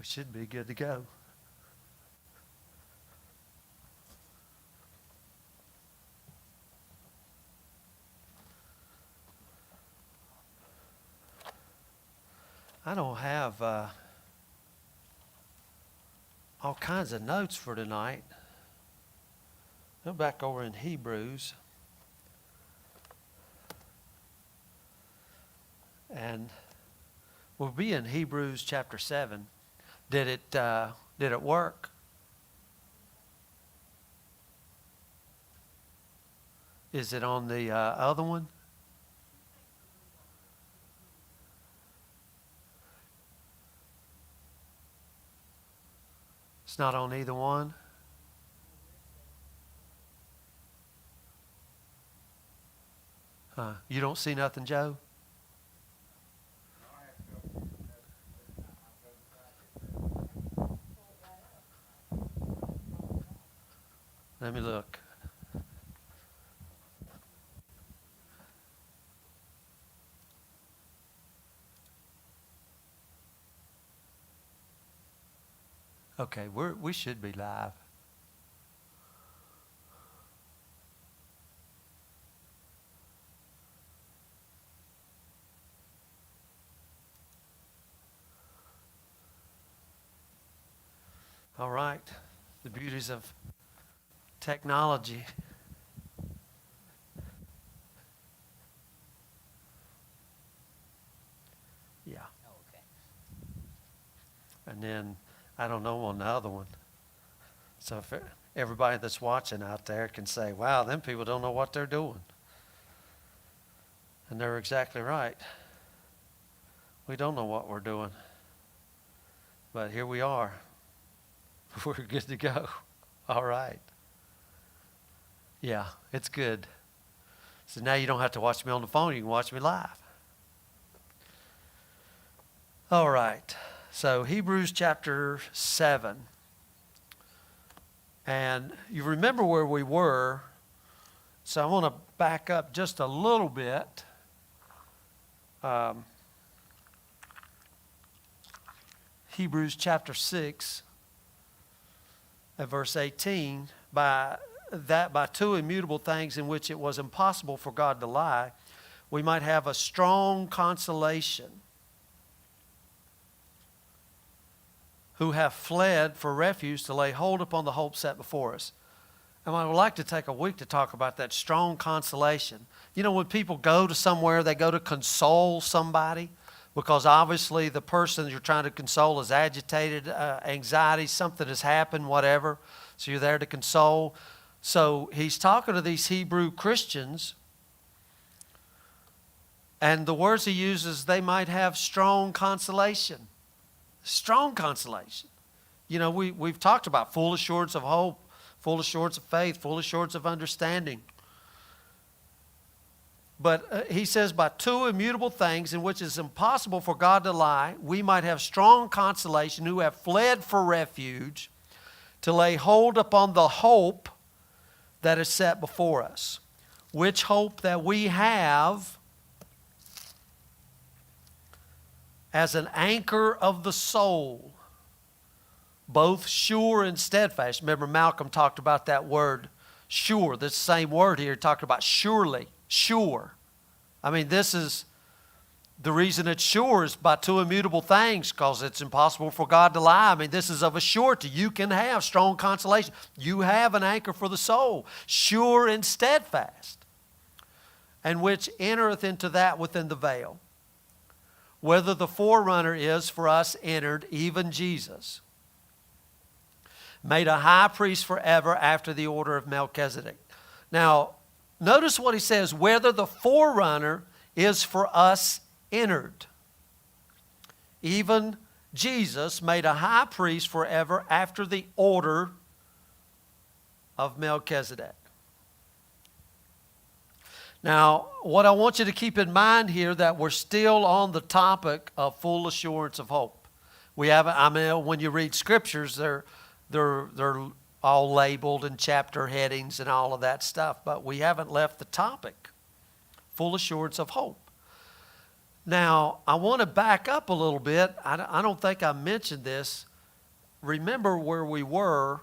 We should be good to go. I don't have all kinds of notes for tonight. Go back over in Hebrews. And we'll be in Hebrews chapter 7. Did it work? Is it on the other one? It's not on either one? You don't see nothing, Joe? Let me look. Okay, we should be live. All right, the beauties of technology. Yeah. Oh, okay. And then, I don't know on the other one. So if everybody that's watching out there can say, wow, them people don't know what they're doing. And they're exactly right. We don't know what we're doing. But here we are. We're good to go. All right. Yeah, it's good. So now you don't have to watch me on the phone. You can watch me live. All right. So Hebrews chapter 7. And you remember where we were. So I want to back up just a little bit. Hebrews chapter 6 at verse 18. By two immutable things in which it was impossible for God to lie, we might have a strong consolation, who have fled for refuge to lay hold upon the hope set before us. And I would like to take a week to talk about that strong consolation. You know, when people go to somewhere, they go to console somebody, because obviously the person you're trying to console is agitated, anxiety, something has happened, whatever. So you're there to console. So he's talking to these Hebrew Christians, and the words he uses, they might have strong consolation. Strong consolation. You know, we've talked about full assurance of hope, full assurance of faith, full assurance of understanding. But he says, by two immutable things in which it is impossible for God to lie, we might have strong consolation, who have fled for refuge to lay hold upon the hope that is set before us. Which hope that we have as an anchor of the soul, both sure and steadfast. Remember, Malcolm talked about that word, sure. This same word here talked about surely, sure. I mean, this is the reason it's sure is by two immutable things, because it's impossible for God to lie. I mean, this is of a surety. You can have strong consolation. You have an anchor for the soul, sure and steadfast, and which entereth into that within the veil, whether the forerunner is for us entered, even Jesus, made a high priest forever after the order of Melchizedek. Now, notice what he says, whether the forerunner is for us entered. Even Jesus made a high priest forever after the order of Melchizedek. Now, what I want you to keep in mind here, that we're still on the topic of full assurance of hope. We haven't, I mean, when you read scriptures, they're all labeled in chapter headings and all of that stuff, but we haven't left the topic, full assurance of hope. Now, I want to back up a little bit. I don't think I mentioned this. remember where we were.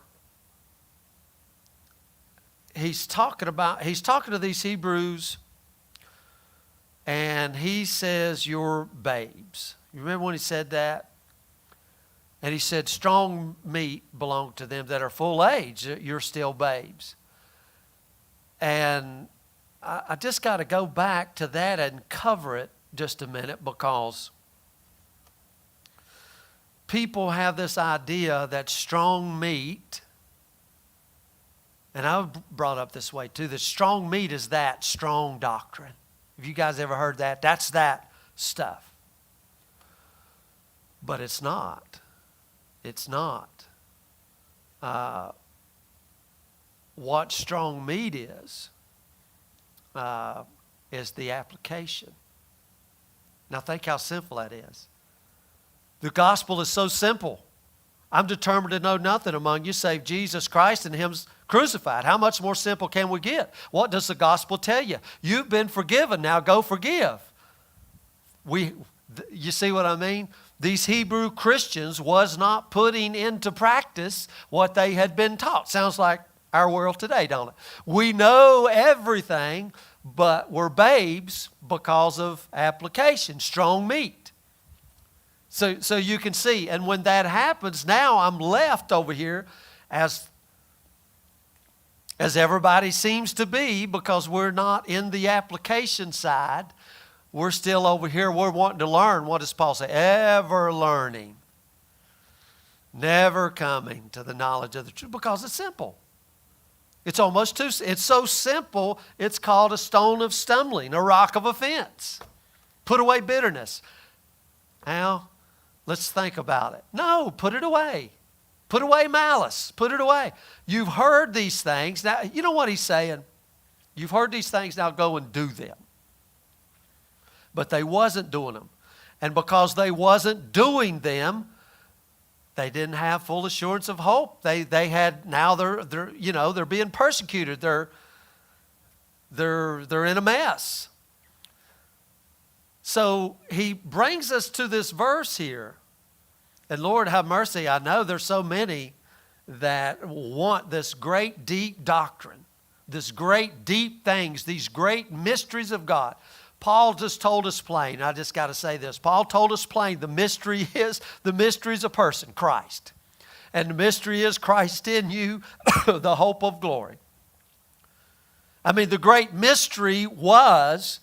He's talking to these Hebrews, and he says, you're babes. You remember when he said that? And he said, strong meat belong to them that are full age. You're still babes. And I just got to go back to that and cover it just a minute, because people have this idea that strong meat, and I was brought up this way too, that strong meat is that strong doctrine. Have you guys ever heard that? That's that stuff. But it's not. It's not. What strong meat is the application. Now think how simple that is. The gospel is so simple. I'm determined to know nothing among you save Jesus Christ and Him crucified. How much more simple can we get? What does the gospel tell you? You've been forgiven. Now go forgive. You see what I mean? These Hebrew Christians was not putting into practice what they had been taught. Sounds like our world today, don't it? We know everything, but we're babes because of application, strong meat. So you can see, and when that happens, now I'm left over here as everybody seems to be, because we're not in the application side. We're still over here, we're wanting to learn. What does Paul say? Ever learning, never coming to the knowledge of the truth, because it's simple. It's so simple, it's called a stone of stumbling, a rock of offense. Put away bitterness. Now, let's think about it. No, put it away. Put away malice. Put it away. You've heard these things. Now, you know what he's saying? You've heard these things, now go and do them. But they wasn't doing them. And because they wasn't doing them, they didn't have full assurance of hope. They had, now they're being persecuted. They're in a mess. So he brings us to this verse here. And Lord have mercy, I know there's so many that want this great deep doctrine, this great deep things, these great mysteries of God. Paul just told us plain. I just got to say this. Paul told us plain. The mystery is a person, Christ. And the mystery is Christ in you, the hope of glory. I mean, the great mystery was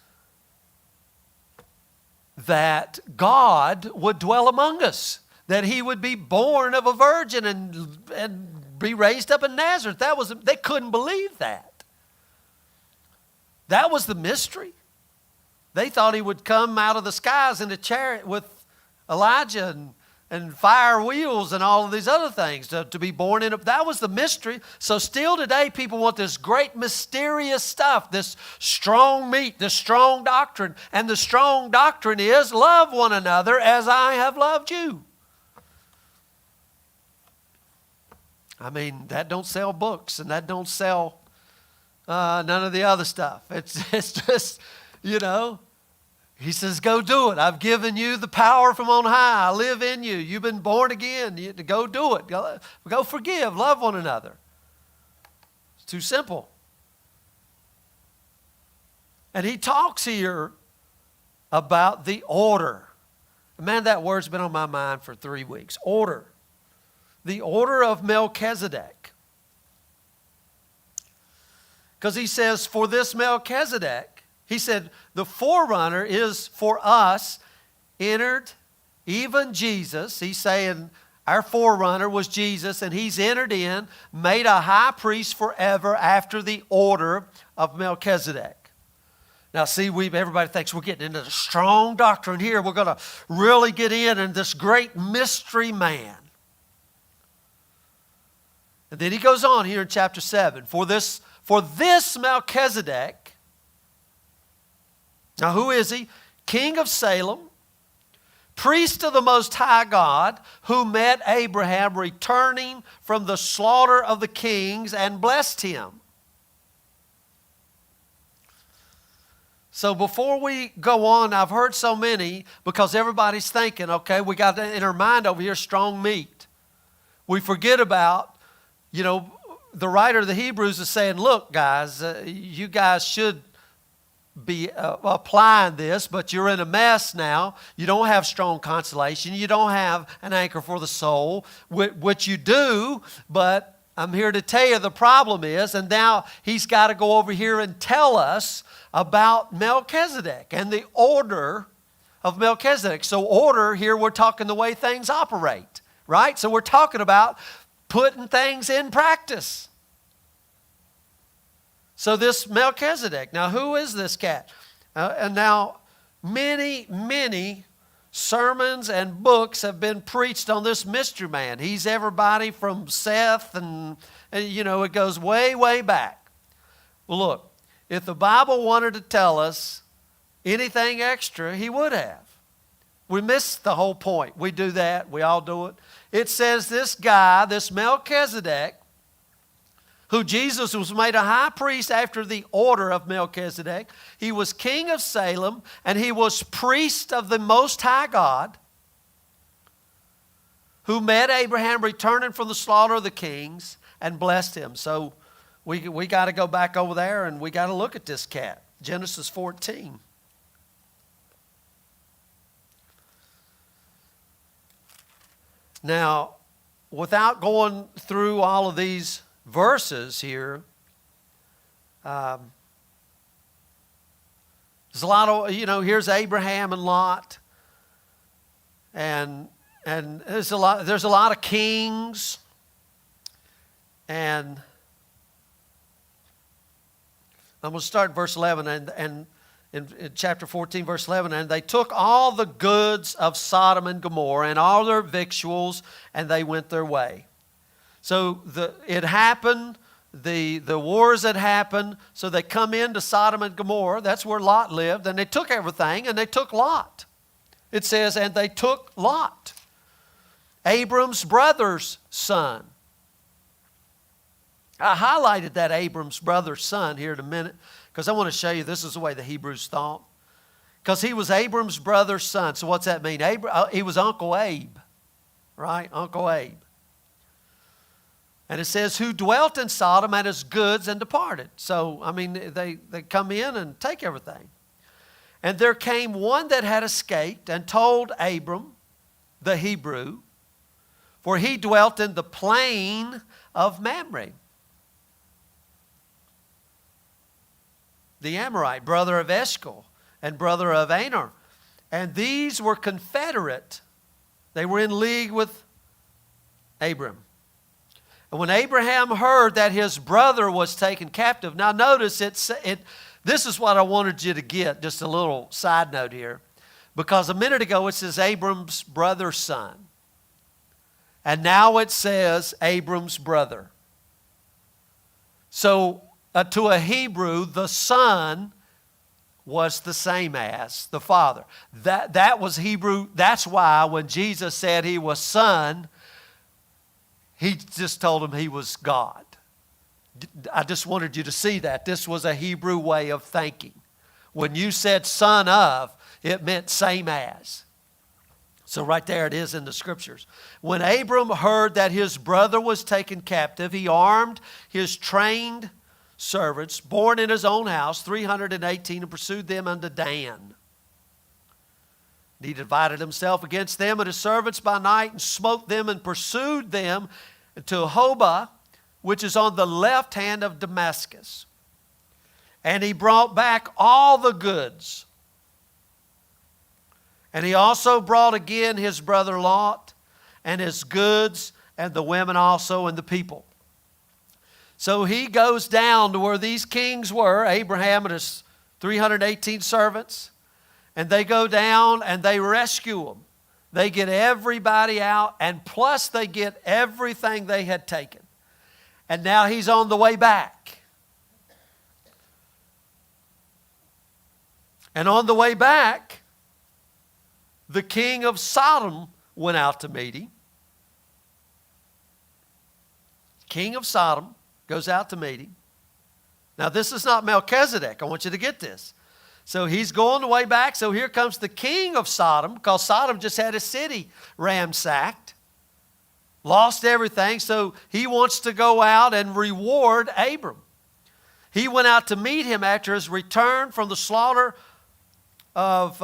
that God would dwell among us, that He would be born of a virgin and be raised up in Nazareth. They couldn't believe that. That was the mystery. They thought He would come out of the skies in a chariot with Elijah and fire wheels and all of these other things to be born in. That was the mystery. So still today, people want this great mysterious stuff, this strong meat, this strong doctrine. And the strong doctrine is love one another as I have loved you. I mean, that don't sell books, and that don't sell none of the other stuff. It's just, He says, go do it. I've given you the power from on high. I live in you. You've been born again. You go do it. Go forgive. Love one another. It's too simple. And he talks here about the order. Man, that word's been on my mind for 3 weeks. Order. The order of Melchizedek. Because he says, for this Melchizedek, he said, the forerunner is for us, entered, even Jesus. He's saying our forerunner was Jesus, and He's entered in, made a high priest forever after the order of Melchizedek. Now see, everybody thinks we're getting into the strong doctrine here. We're going to really get in this great mystery man. And then he goes on here in chapter 7. For this Melchizedek, now who is he? King of Salem, priest of the Most High God, who met Abraham returning from the slaughter of the kings and blessed him. So before we go on, I've heard so many, because everybody's thinking, okay, we got in our mind over here strong meat. we forget about, the writer of the Hebrews is saying, look, guys, you guys should be applying this, but you're in a mess now. You don't have strong consolation. You don't have an anchor for the soul, which you do, but I'm here to tell you the problem is, and now he's got to go over here and tell us about Melchizedek and the order of Melchizedek. So order here, we're talking the way things operate, right? So we're talking about putting things in practice. So this Melchizedek, now who is this cat? And now many sermons and books have been preached on this mystery man. He's everybody from Seth and it goes way back. Well, look, if the Bible wanted to tell us anything extra, he would have. We miss the whole point. We do that. We all do it. It says this guy, this Melchizedek, who Jesus was made a high priest after the order of Melchizedek. He was king of Salem, and he was priest of the Most High God, who met Abraham returning from the slaughter of the kings and blessed him. So we got to go back over there, and we got to look at this cat. Genesis 14. Now, without going through all of these verses here, there's a lot of, here's Abraham and Lot, and there's a lot of kings, and I'm going to start in verse 11, and in chapter 14, verse 11, and they took all the goods of Sodom and Gomorrah and all their victuals, and they went their way. So it happened, the wars had happened, so they come into Sodom and Gomorrah. That's where Lot lived, and they took everything, and they took Lot. It says, and they took Lot, Abram's brother's son. I highlighted that Abram's brother's son here in a minute, because I want to show you this is the way the Hebrews thought. Because he was Abram's brother's son. So what's that mean? He was Uncle Abe, right? Uncle Abe. And it says, who dwelt in Sodom and his goods and departed. So, they come in and take everything. And there came one that had escaped and told Abram, the Hebrew, for he dwelt in the plain of Mamre, the Amorite, brother of Eshcol and brother of Aner. And these were confederate. They were in league with Abram. And when Abraham heard that his brother was taken captive, now notice this is what I wanted you to get, just a little side note here. Because a minute ago it says Abram's brother's son. And now it says Abram's brother. So to a Hebrew, the son was the same as the father. That was Hebrew. That's why when Jesus said he was son, he just told him he was God. I just wanted you to see that. This was a Hebrew way of thinking. When you said son of, it meant same as. So right there it is in the scriptures. When Abram heard that his brother was taken captive, he armed his trained servants, born in his own house, 318, and pursued them unto Dan. And he divided himself against them and his servants by night, and smote them and pursued them to Hobah, which is on the left hand of Damascus. And he brought back all the goods. And he also brought again his brother Lot, and his goods, and the women also, and the people. So he goes down to where these kings were, Abraham and his 318 servants, and they go down and they rescue them. They get everybody out, and plus they get everything they had taken. And now he's on the way back. And on the way back, the king of Sodom went out to meet him. King of Sodom goes out to meet him. Now, this is not Melchizedek. I want you to get this. So he's going the way back. So here comes the king of Sodom, because Sodom just had a city ransacked. lost everything, so he wants to go out and reward Abram. He went out to meet him after his return from the slaughter of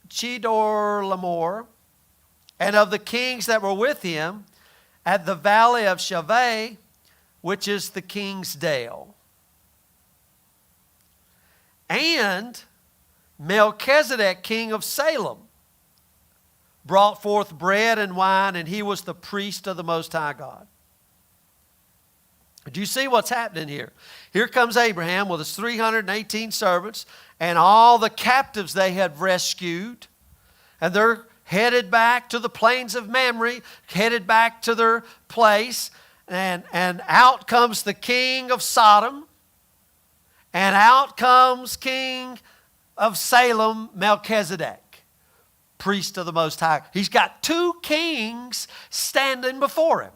Chedorlaomer and of the kings that were with him at the valley of Shaveh, which is the king's dale. And Melchizedek, king of Salem, brought forth bread and wine, and he was the priest of the Most High God. Do you see what's happening here? Here comes Abraham with his 318 servants and all the captives they had rescued, and they're headed back to the plains of Mamre, headed back to their place, and out comes the king of Sodom, and out comes king of Salem, Melchizedek, priest of the Most High. He's got two kings standing before him.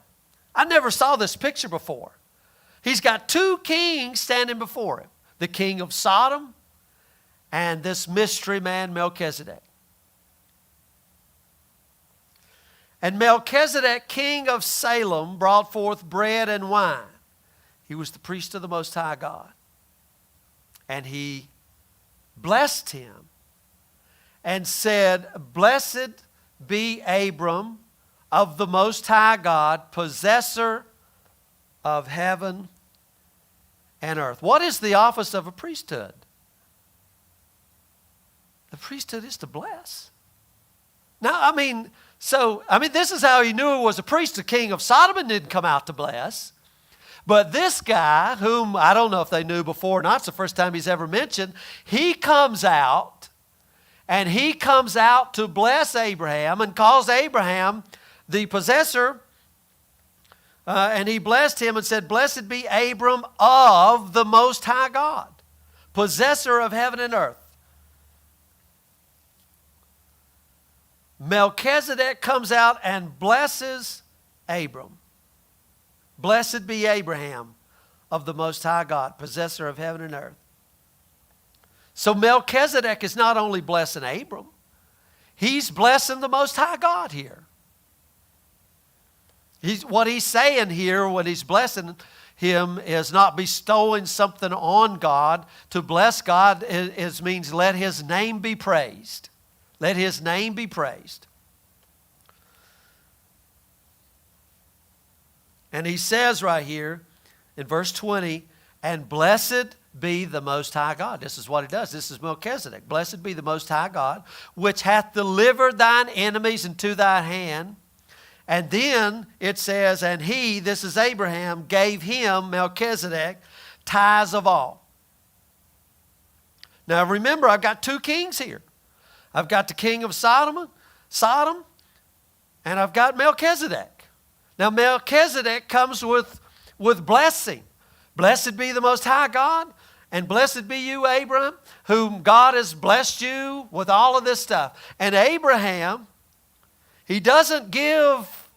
I never saw this picture before. He's got two kings standing before him, the king of Sodom and this mystery man, Melchizedek. And Melchizedek, king of Salem, brought forth bread and wine. He was the priest of the Most High God. And he blessed him and said, "Blessed be Abram of the Most High God, possessor of heaven and earth." What is the office of a priesthood? The priesthood is to bless. Now, this is how he knew it was a priest. The king of Sodom didn't come out to bless. But this guy, whom I don't know if they knew before or not, it's the first time he's ever mentioned, he comes out, and he comes out to bless Abraham and calls Abraham the possessor. And he blessed him and said, "Blessed be Abram of the Most High God, possessor of heaven and earth." Melchizedek comes out and blesses Abram. "Blessed be Abraham of the Most High God, possessor of heaven and earth." So Melchizedek is not only blessing Abram, he's blessing the Most High God here. What he's saying here when he's blessing him is not bestowing something on God. To bless God means let his name be praised. Let his name be praised. And he says right here in verse 20, "And blessed be the Most High God." This is what he does. This is Melchizedek. "Blessed be the Most High God, which hath delivered thine enemies into thy hand." And then it says, "And he," this is Abraham, "gave him," Melchizedek, "tithes of all." Now remember, I've got two kings here. I've got the king of Sodom, and I've got Melchizedek. Now Melchizedek comes with blessing. "Blessed be the Most High God, and blessed be you, Abram, whom God has blessed you with all of this stuff." And Abraham, he doesn't give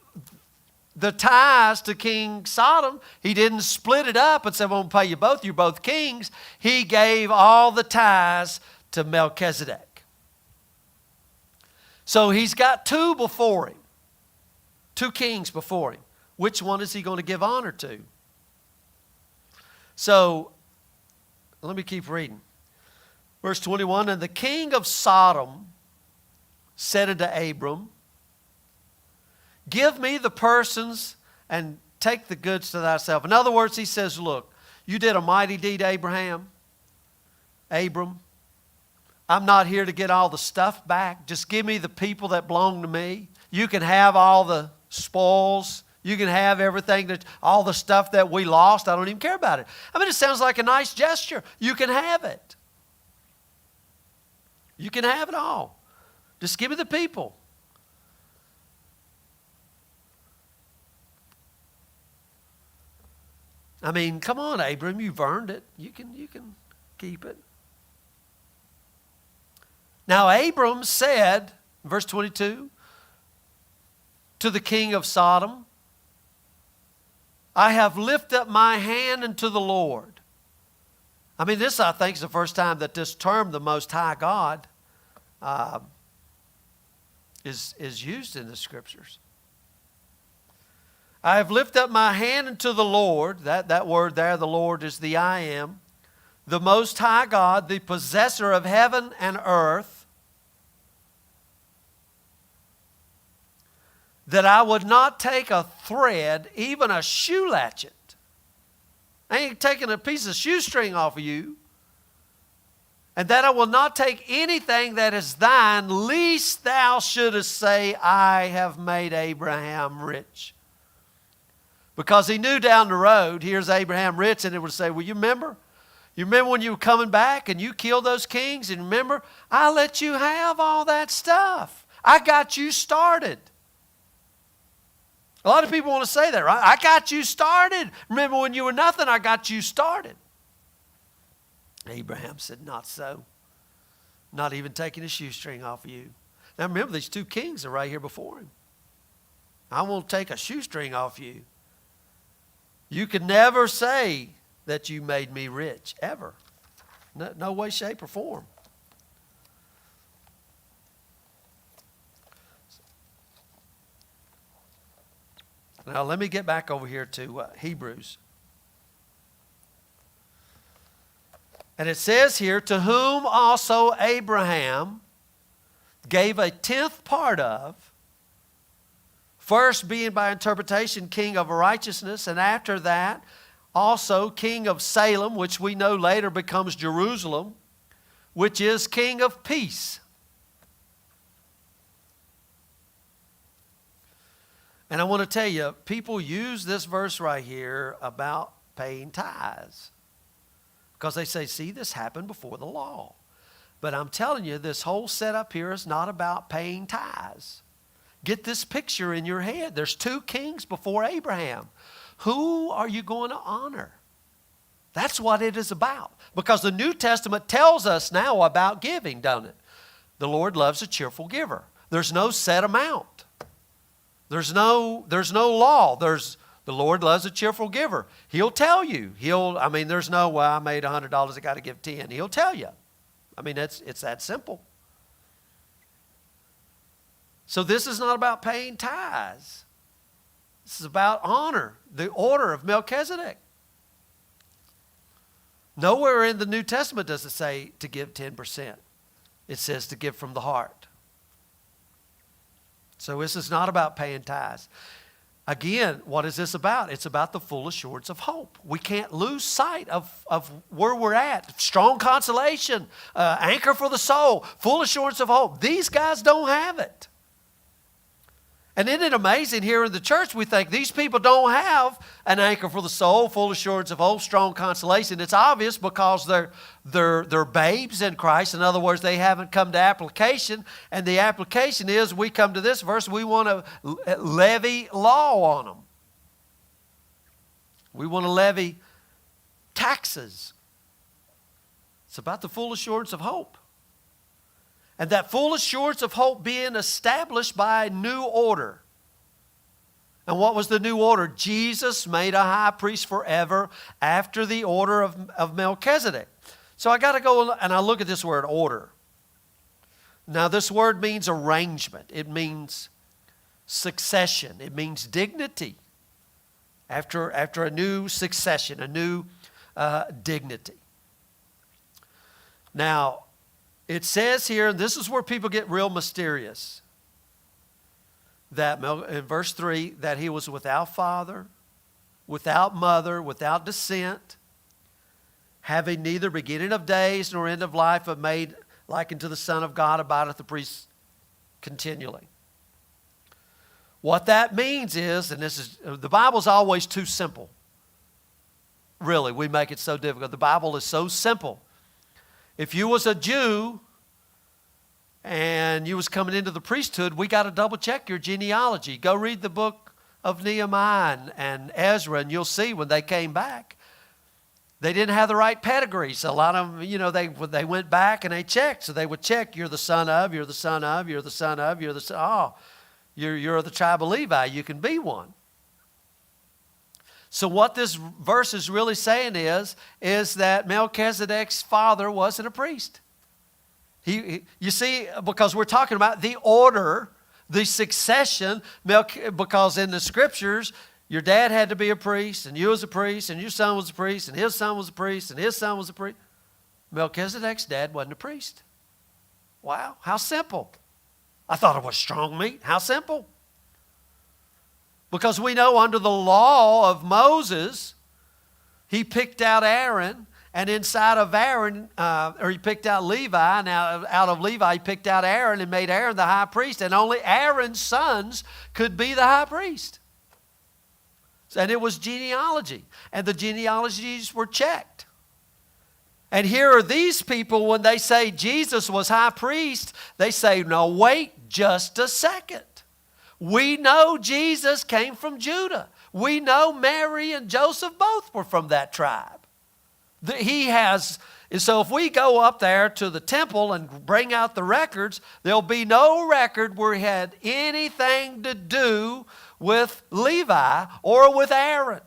the tithes to King Sodom. He didn't split it up and say, "I'm going to pay you both. You're both kings." He gave all the tithes to Melchizedek. So he's got two before him. Two kings before him. Which one is he going to give honor to? So, let me keep reading. Verse 21, "And the king of Sodom said unto Abram, Give me the persons and take the goods to thyself." In other words, he says, "Look, you did a mighty deed, Abram. I'm not here to get all the stuff back. Just give me the people that belong to me. You can have all the spoils. You can have everything, all the stuff that we lost. I don't even care about it." It sounds like a nice gesture. You can have it. You can have it all. Just give me the people. Come on, Abram, you've earned it. You can keep it. Now Abram said, verse 22, to the king of Sodom, "I have lifted up my hand unto the Lord." This, I think, is the first time that this term, the Most High God, is used in the Scriptures. I have lifted up my hand unto the Lord. That word there, the Lord, is the I am. The Most High God, the possessor of heaven and earth, that I would not take a thread, even a shoe latchet. I ain't taking a piece of shoestring off of you. And that I will not take anything that is thine, lest thou shouldest say, I have made Abraham rich. Because he knew down the road, here's Abraham rich, and it would say, well, you remember? You remember when you were coming back and you killed those kings? And remember, I let you have all that stuff. I got you started. A lot of people want to say that, right? I got you started. Remember when you were nothing, I got you started. Abraham said, not so. Not even taking a shoestring off of you. Now remember, these two kings are right here before him. I won't take a shoestring off you. You could never say that you made me rich, ever. No way, shape, or form. Now let me get back over here to Hebrews. And it says here, to whom also Abraham gave a tenth part of, first being by interpretation king of righteousness, and after that also king of Salem, which we know later becomes Jerusalem, which is king of peace. And I want to tell you, people use this verse right here about paying tithes. Because they say, see, this happened before the law. But I'm telling you, this whole setup here is not about paying tithes. Get this picture in your head. There's two kings before Abraham. Who are you going to honor? That's what it is about. Because the New Testament tells us now about giving, doesn't it? The Lord loves a cheerful giver. There's no set amount. There's no law. The Lord loves a cheerful giver. He'll tell you. There's no, well, I made $100, I got to give 10. He'll tell you. It's that simple. So this is not about paying tithes. This is about honor, the order of Melchizedek. Nowhere in the New Testament does it say to give 10%. It says to give from the heart. So this is not about paying tithes. Again, what is this about? It's about the full assurance of hope. We can't lose sight of where we're at. Strong consolation, anchor for the soul, full assurance of hope. These guys don't have it. And isn't it amazing here in the church we think these people don't have an anchor for the soul, full assurance of hope, strong consolation. It's obvious because they're babes in Christ. In other words, they haven't come to application. And the application is we come to this verse, we want to levy law on them. We want to levy taxes. It's about the full assurance of hope. And that full assurance of hope being established by a new order. And what was the new order? Jesus made a high priest forever after the order of Melchizedek. So I got to go and I look at this word order. Now this word means arrangement. It means succession. It means dignity. After a new succession, a new dignity. Now, it says here, and this is where people get real mysterious, that in verse 3, that he was without father, without mother, without descent, having neither beginning of days nor end of life, but made like unto the Son of God, abideth the priest continually. What that means is, and the Bible's always too simple. Really, we make it so difficult. The Bible is so simple. If you was a Jew and you was coming into the priesthood, we got to double check your genealogy. Go read the book of Nehemiah and Ezra, and you'll see when they came back, they didn't have the right pedigrees. A lot of them, they went back and they checked. So they would check, you're the son of, you're the son of, you're the son of, you're the son. You're the tribe of Levi. You can be one. So what this verse is really saying is that Melchizedek's father wasn't a priest. You see, because we're talking about the order, the succession, because in the scriptures, Your dad had to be a priest, and you was a priest, and your son was a priest, and his son was a priest, and his son was a priest. Melchizedek's dad wasn't a priest. Wow, how simple. I thought it was strong meat. How simple. Because we know under the law of Moses, he picked out Aaron, and inside of Aaron, or he picked out Levi, and out of Levi he picked out Aaron and made Aaron the high priest, and only Aaron's sons could be the high priest. And it was genealogy, and the genealogies were checked. And here are these people, when they say Jesus was high priest, they say, no, wait just a second. We know Jesus came from Judah. We know Mary and Joseph both were from that tribe. So if we go up there to the temple and bring out the records, there'll be no record where he had anything to do with Levi or with Aaron.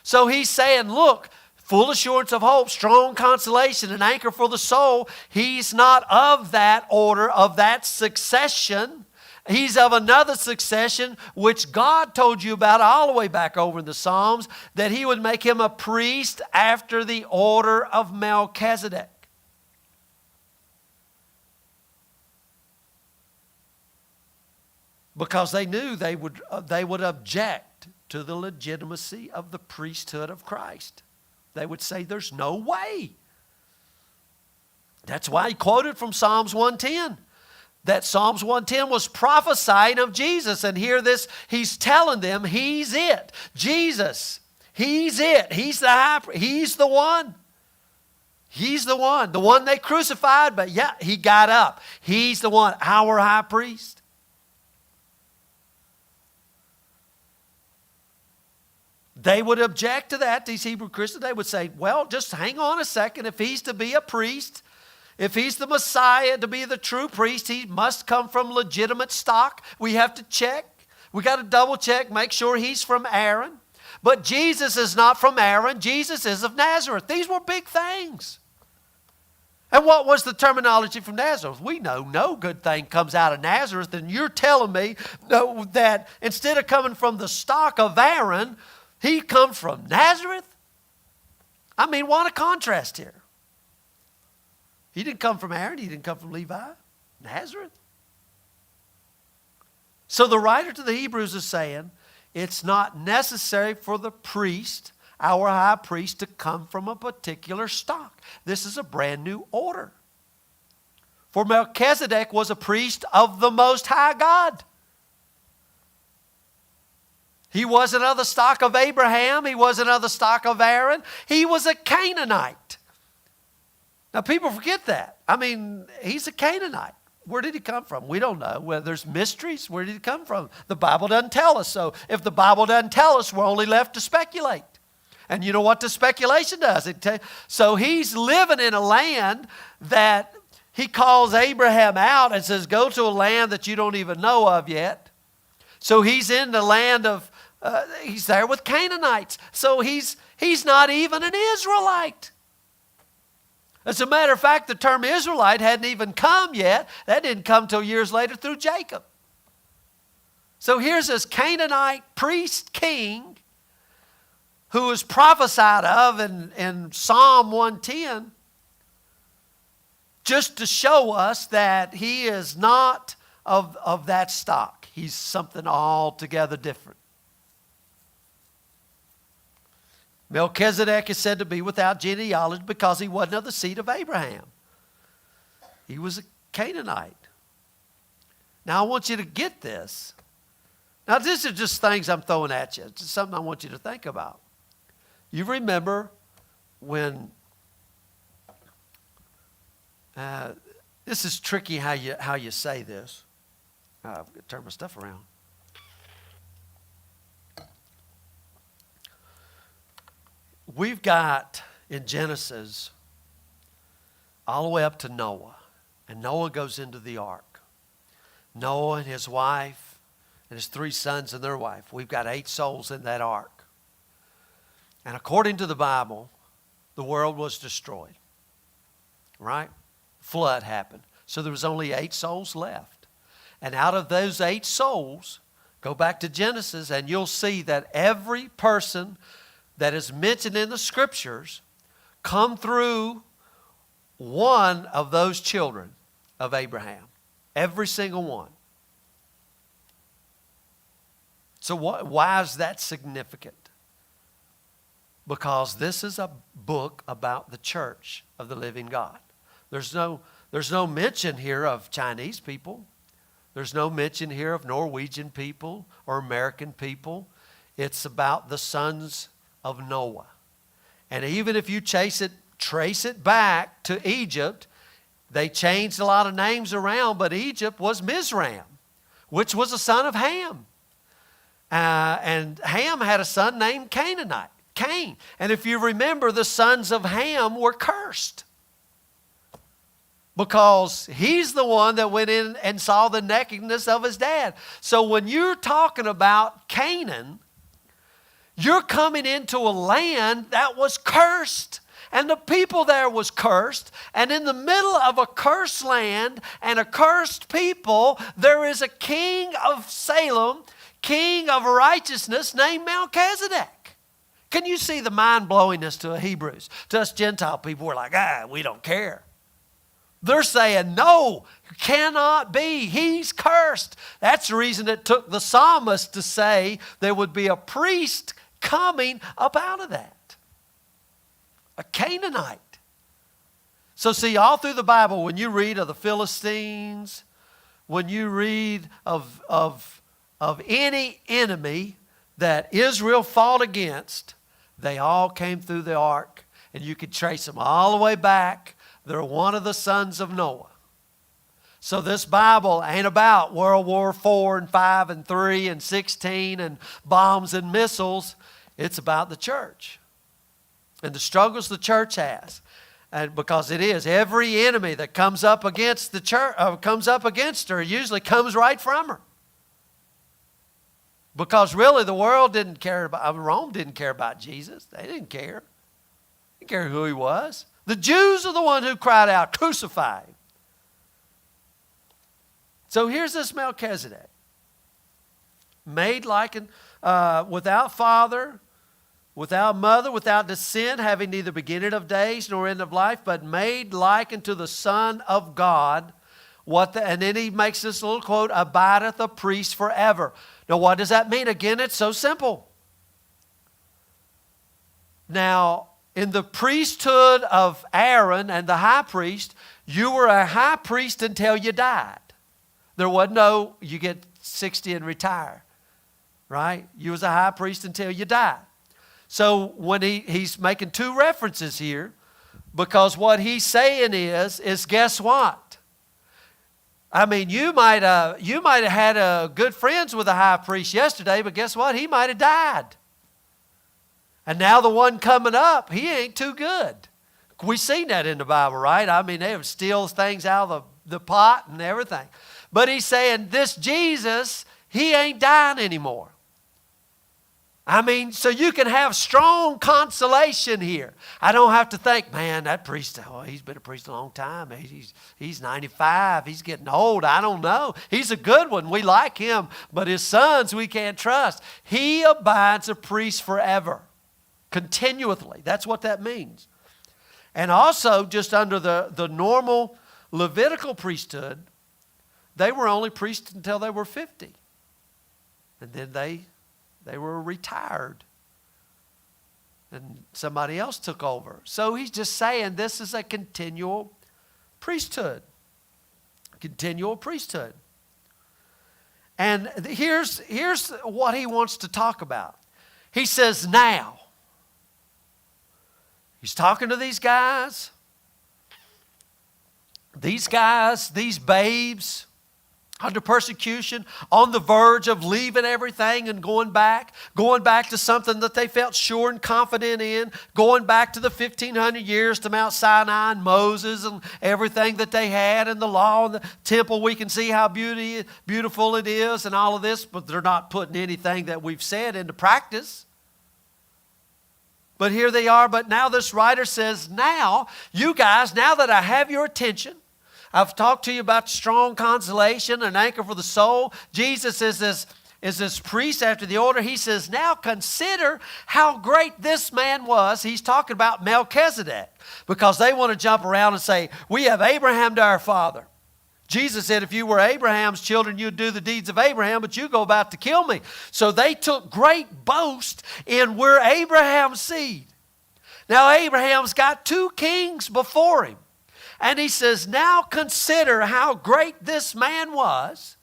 So he's saying, look, full assurance of hope, strong consolation, an anchor for the soul. He's not of that order, of that succession. He's of another succession, which God told you about all the way back over in the Psalms, that he would make him a priest after the order of Melchizedek. Because they knew they would object to the legitimacy of the priesthood of Christ. They would say, there's no way. That's why he quoted from Psalms 110. That Psalms 110 was prophesying of Jesus. And hear this, he's telling them he's it. Jesus, he's it. He's the high priest. He's the one. He's the one. The one they crucified, but yeah, he got up. He's the one, our high priest. They would object to that, these Hebrew Christians. They would say, well, just hang on a second. If he's to be a priest, if he's the Messiah, to be the true priest, he must come from legitimate stock. We have to check. We got to double check, make sure he's from Aaron. But Jesus is not from Aaron. Jesus is of Nazareth. These were big things. And what was the terminology from Nazareth? We know no good thing comes out of Nazareth. And you're telling me that instead of coming from the stock of Aaron, he come from Nazareth? I mean, what a contrast here. He didn't come from Aaron. He didn't come from Levi. Nazareth. So the writer to the Hebrews is saying, it's not necessary for the priest, our high priest, to come from a particular stock. This is a brand new order. For Melchizedek was a priest of the Most High God. He wasn't of the stock of Abraham. He wasn't of the stock of Aaron. He was a Canaanite. Now, people forget that. I mean, he's a Canaanite. Where did he come from? We don't know. Well, there's mysteries. Where did he come from? The Bible doesn't tell us. So if the Bible doesn't tell us, we're only left to speculate. And you know what the speculation does? So he's living in a land that he calls Abraham out and says, go to a land that you don't even know of yet. So he's in the land of, he's there with Canaanites. So he's not even an Israelite. As a matter of fact, the term Israelite hadn't even come yet. That didn't come till years later through Jacob. So here's this Canaanite priest king who is prophesied of in Psalm 110, just to show us that he is not of that stock. He's something altogether different. Melchizedek is said to be without genealogy because he wasn't of the seed of Abraham. He was a Canaanite. Now I want you to get this. Now these are just things I'm throwing at you. It's something I want you to think about. You remember when, this is tricky how you say this. I've got to turn my stuff around. We've got in Genesis all the way up to Noah. And Noah goes into the ark. Noah and his wife and his 3 sons and their wife. We've got 8 souls in that ark. And according to the Bible, the world was destroyed. Right? Flood happened. So there was only 8 souls left. And out of those 8 souls, Go back to Genesis and you'll see that every person that is mentioned in the Scriptures come through one of those children of Abraham. Every single one. So why is that significant? Because this is a book about the church of the living God. There's no mention here of Chinese people. There's no mention here of Norwegian people or American people. It's about the sons of Noah. And even if you trace it back to Egypt, they changed a lot of names around, but Egypt was Mizraim, which was a son of Ham. And Ham had a son named Cain. And if you remember, the sons of Ham were cursed, because he's the one that went in and saw the nakedness of his dad. So when you're talking about Canaan, you're coming into a land that was cursed. And the people there was cursed. And in the middle of a cursed land and a cursed people, there is a king of Salem, king of righteousness, named Melchizedek. Can you see the mind-blowingness to Hebrews? To us Gentile people, we're like, we don't care. They're saying, no, cannot be. He's cursed. That's the reason it took the psalmist to say there would be a priest coming up out of that. A Canaanite. So see, all through the Bible, when you read of the Philistines, when you read of any enemy that Israel fought against, they all came through the ark. And you could trace them all the way back. They're one of the sons of Noah. So this Bible ain't about World War IV and 5 and 3 and 16 and bombs and missiles. It's about the church and the struggles the church has. And because it is, every enemy that comes up against the church, comes up against her, usually comes right from her. Because really the world didn't care about, Rome didn't care about Jesus. They didn't care. They didn't care who he was. The Jews are the one who cried out, crucify him. So here's this Melchizedek. Made like without father, without mother, without descent, having neither beginning of days nor end of life, but made like unto the Son of God. And then he makes this little quote, abideth a priest forever. Now what does that mean? Again, it's so simple. Now, in the priesthood of Aaron and the high priest, you were a high priest until you died. There wasn't no, you get 60 and retire, right? You was a high priest until you died. So when he's making two references here, because what he's saying is guess what? I mean, you might have had good friends with a high priest yesterday, but guess what? He might have died. And now the one coming up, he ain't too good. We've seen that in the Bible, right? I mean, they would steal things out of the pot and everything. But he's saying this Jesus, he ain't dying anymore. I mean, so you can have strong consolation here. I don't have to think, man, that priest, he's been a priest a long time. He's 95. He's getting old. I don't know. He's a good one. We like him. But his sons we can't trust. He abides a priest forever. Continually. That's what that means. And also, just under the normal Levitical priesthood, they were only priests until they were 50. And then they were retired. And somebody else took over. So he's just saying this is a continual priesthood. Continual priesthood. And here's what he wants to talk about. He says now. He's talking to these guys, these babes under persecution, on the verge of leaving everything and going back to something that they felt sure and confident in, going back to the 1,500 years to Mount Sinai and Moses and everything that they had and the law and the temple. We can see how beautiful it is and all of this, but they're not putting anything that we've said into practice. But here they are. But now this writer says, now, you guys, now that I have your attention, I've talked to you about strong consolation, an anchor for the soul. Jesus is is this priest after the order. He says, now consider how great this man was. He's talking about Melchizedek, because they want to jump around and say, we have Abraham to our father. Jesus said, if you were Abraham's children, you'd do the deeds of Abraham, but you go about to kill me. So they took great boast in we're Abraham's seed. Now Abraham's got 2 kings before him. And he says, now consider how great this man was,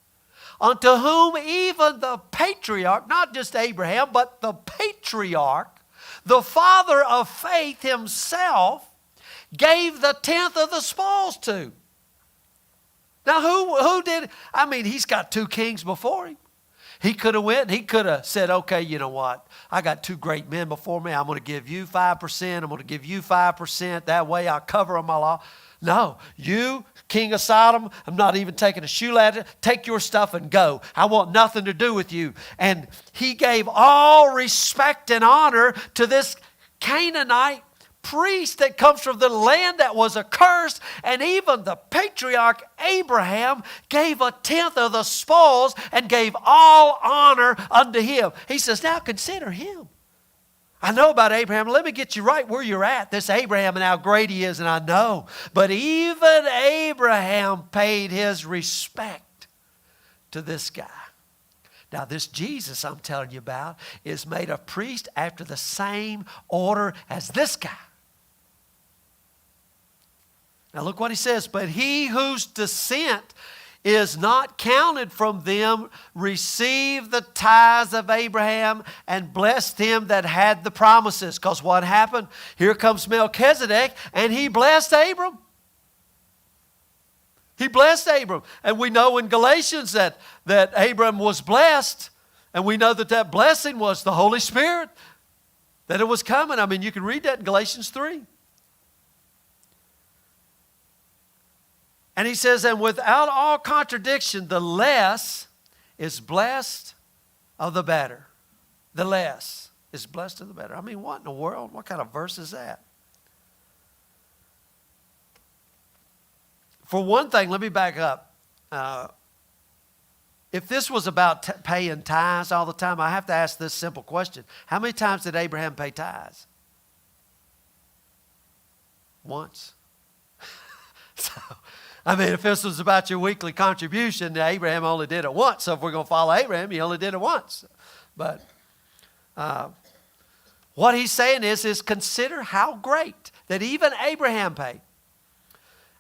unto whom even the patriarch, not just Abraham, but the patriarch, the father of faith himself, gave the 10th of the spoils to. Now who did, I mean, he's got 2 kings before him. He could have went, he could have said, okay, you know what? I got 2 great men before me. I'm going to give you 5%. I'm going to give you 5%. That way I'll cover them all. No, you, king of Sodom, I'm not even taking a shoe ladder. Take your stuff and go. I want nothing to do with you. And he gave all respect and honor to this Canaanite priest that comes from the land that was accursed. And even the patriarch Abraham gave a 10th of the spoils and gave all honor unto him. He says, now consider him. I know about Abraham. Let me get you right where you're at. This Abraham and how great he is, and I know. But even Abraham paid his respect to this guy. Now this Jesus I'm telling you about is made a priest after the same order as this guy. Now look what he says. But he whose descent is not counted from them received the tithes of Abraham and blessed him that had the promises. Because what happened? Here comes Melchizedek and he blessed Abram. He blessed Abram. And we know in Galatians that Abram was blessed. And we know that blessing was the Holy Spirit. That it was coming. I mean, you can read that in Galatians 3. And he says, and without all contradiction, the less is blessed of the better. The less is blessed of the better. I mean, what in the world? What kind of verse is that? For one thing, let me back up. If this was about paying tithes all the time, I have to ask this simple question. How many times did Abraham pay tithes? Once. So, I mean, if this was about your weekly contribution, Abraham only did it once. So if we're going to follow Abraham, he only did it once. But what he's saying is consider how great that even Abraham paid.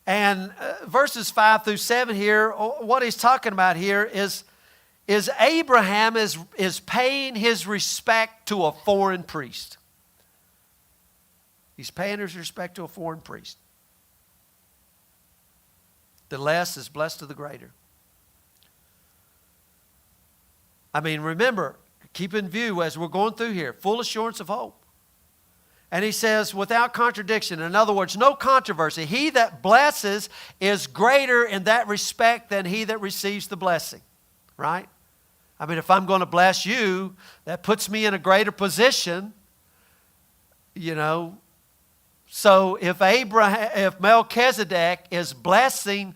And verses 5 through 7 here, what he's talking about here is Abraham is paying his respect to a foreign priest. He's paying his respect to a foreign priest. The less is blessed of the greater. I mean, remember, keep in view as we're going through here, full assurance of hope. And he says, without contradiction, in other words, no controversy. He that blesses is greater in that respect than he that receives the blessing. Right? I mean, if I'm going to bless you, that puts me in a greater position, you know. So if Melchizedek is blessing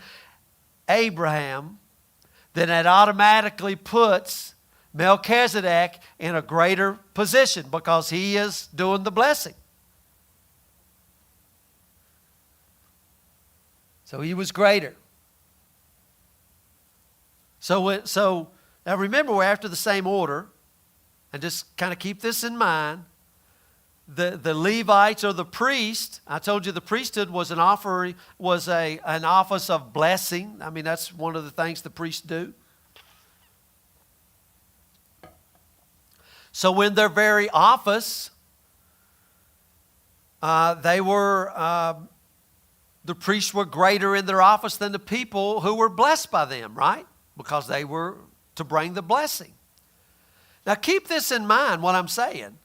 Abraham, then it automatically puts Melchizedek in a greater position because he is doing the blessing. So he was greater. So now remember, we're after the same order, and just kind of keep this in mind. The Levites or the priest, I told you the priesthood was an office of blessing. I mean, that's one of the things the priests do. So in their very office, the priests were greater in their office than the people who were blessed by them, right? Because they were to bring the blessing. Now keep this in mind, what I'm saying.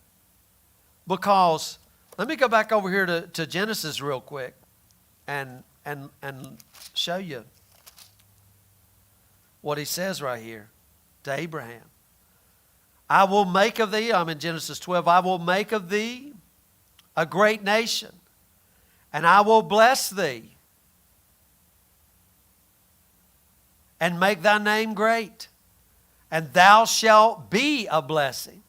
Because, let me go back over here to Genesis real quick and show you what he says right here to Abraham. I will make of thee, I'm in Genesis 12, I will make of thee a great nation, and I will bless thee and make thy name great, and thou shalt be a blessing.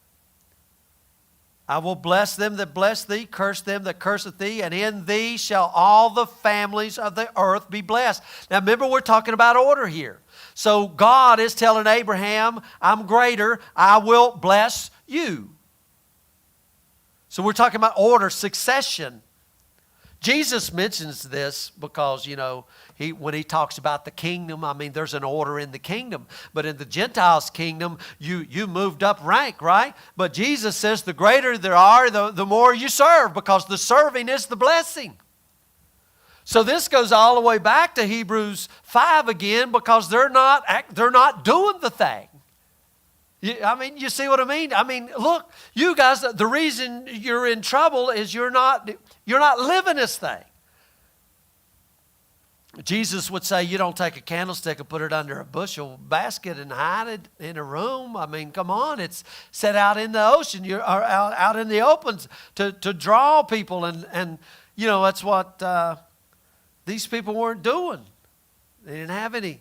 I will bless them that bless thee, curse them that curseth thee, and in thee shall all the families of the earth be blessed. Now remember, we're talking about order here. So God is telling Abraham, I'm greater, I will bless you. So we're talking about order, succession. Jesus mentions this because, when he talks about the kingdom, there's an order in the kingdom. But in the Gentiles' kingdom, you moved up rank, right? But Jesus says the greater there are, the more you serve, because the serving is the blessing. So this goes all the way back to Hebrews 5 again, because they're not doing the thing. You see what I mean? Look, you guys, the reason you're in trouble is you're not living this thing. Jesus would say, you don't take a candlestick and put it under a bushel basket and hide it in a room. Come on, it's set out in the ocean, you're out in the open to draw people. And that's what these people weren't doing. They didn't have any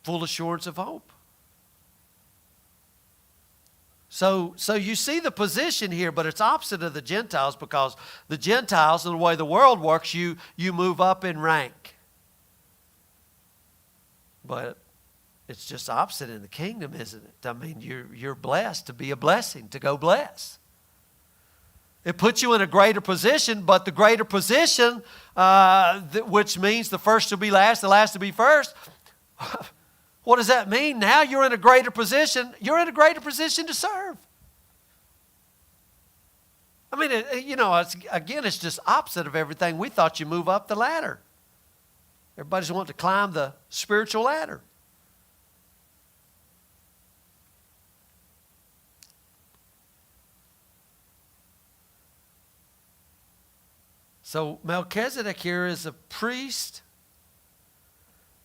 full assurance of hope. So you see the position here, but it's opposite of the Gentiles, because the Gentiles, and the way the world works, you move up in rank. But it's just opposite in the kingdom, isn't it? You're blessed to be a blessing, to go bless. It puts you in a greater position, but the greater position, which means the first will be last, the last will be first. What does that mean? Now you're in a greater position. You're in a greater position to serve. It's just opposite of everything we thought. You move up the ladder. Everybody's wanting to climb the spiritual ladder. So Melchizedek here is a priest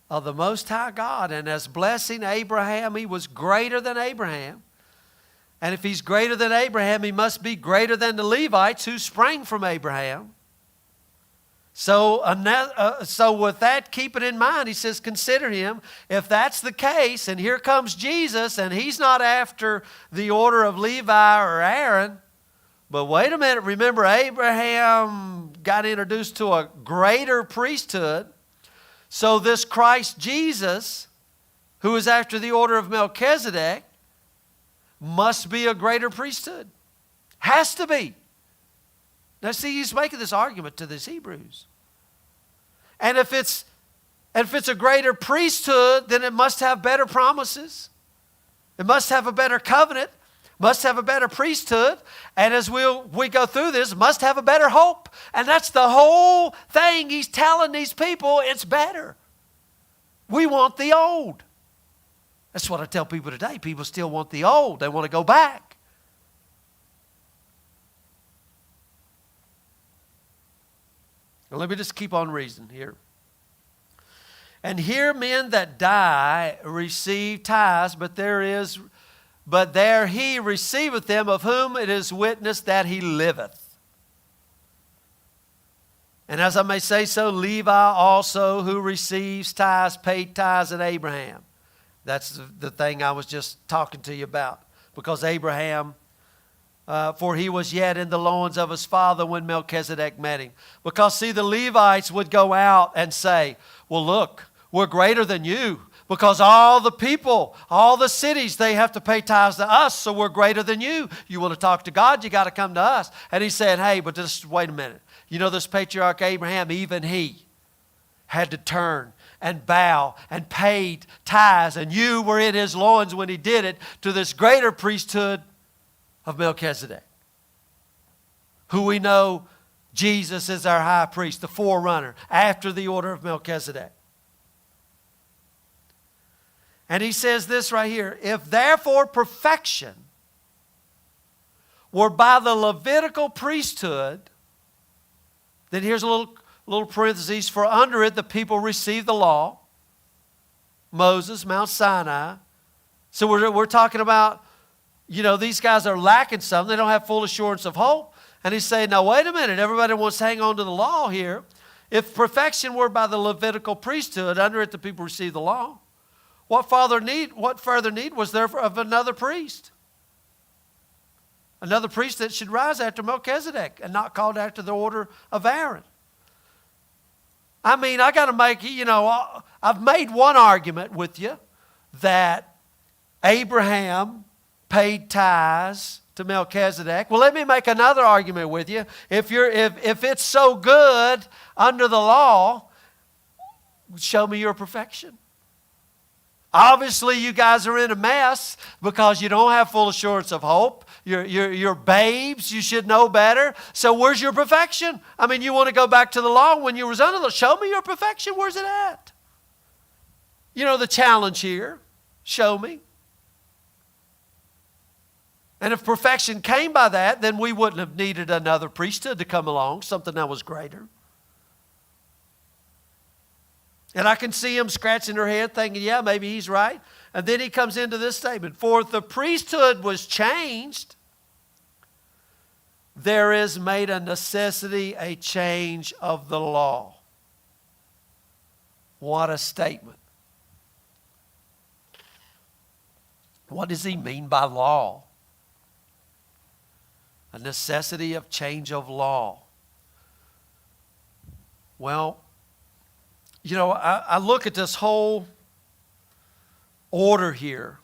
of the Most High God. And as blessing Abraham, he was greater than Abraham. And if he's greater than Abraham, he must be greater than the Levites who sprang from Abraham. So with that, keep it in mind. He says, consider him. If that's the case, and here comes Jesus, and he's not after the order of Levi or Aaron. But wait a minute, remember Abraham got introduced to a greater priesthood. So this Christ Jesus, who is after the order of Melchizedek, must be a greater priesthood. Has to be. Now see, he's making this argument to these Hebrews. And if it's a greater priesthood, then it must have better promises. It must have a better covenant. Must have a better priesthood. And as we go through this, must have a better hope. And that's the whole thing he's telling these people. It's better. We want the old. That's what I tell people today. People still want the old. They want to go back. Now let me just keep on reading here. And here men that die receive tithes, but there he receiveth them, of whom it is witnessed that he liveth. And as I may say so, Levi also, who receives tithes, paid tithes in Abraham. That's the thing I was just talking to you about. Because Abraham, for he was yet in the loins of his father when Melchizedek met him. Because see, the Levites would go out and say, well, look, we're greater than you. Because all the people, all the cities, they have to pay tithes to us, so we're greater than you. You want to talk to God, you got to come to us. And he said, hey, but just wait a minute. You know this patriarch Abraham, even he had to turn and bow and paid tithes. And you were in his loins when he did it, to this greater priesthood of Melchizedek, who we know Jesus is our high priest, the forerunner, after the order of Melchizedek. And he says this right here, if therefore perfection were by the Levitical priesthood, then here's a little parentheses, for under it the people received the law, Moses, Mount Sinai. So we're talking about, these guys are lacking something. They don't have full assurance of hope. And he's saying, now wait a minute, everybody wants to hang on to the law here. If perfection were by the Levitical priesthood, under it the people received the law. What further need was there of another priest? Another priest that should rise after Melchizedek and not called after the order of Aaron. I mean, I got to make, I've made one argument with you that Abraham paid tithes to Melchizedek. Well, let me make another argument with you. If it's so good under the law, show me your perfection. Obviously, you guys are in a mess because you don't have full assurance of hope. You're babes. You should know better. So where's your perfection? I mean, you want to go back to the law when you was under the law. Show me your perfection. Where's it at? The challenge here. Show me. And if perfection came by that, then we wouldn't have needed another priesthood to come along, something that was greater. And I can see him scratching her head thinking, yeah, maybe he's right. And then he comes into this statement. For if the priesthood was changed, there is made a necessity a change of the law. What a statement. What does he mean by law? A necessity of change of law. Well, I look at this whole order here.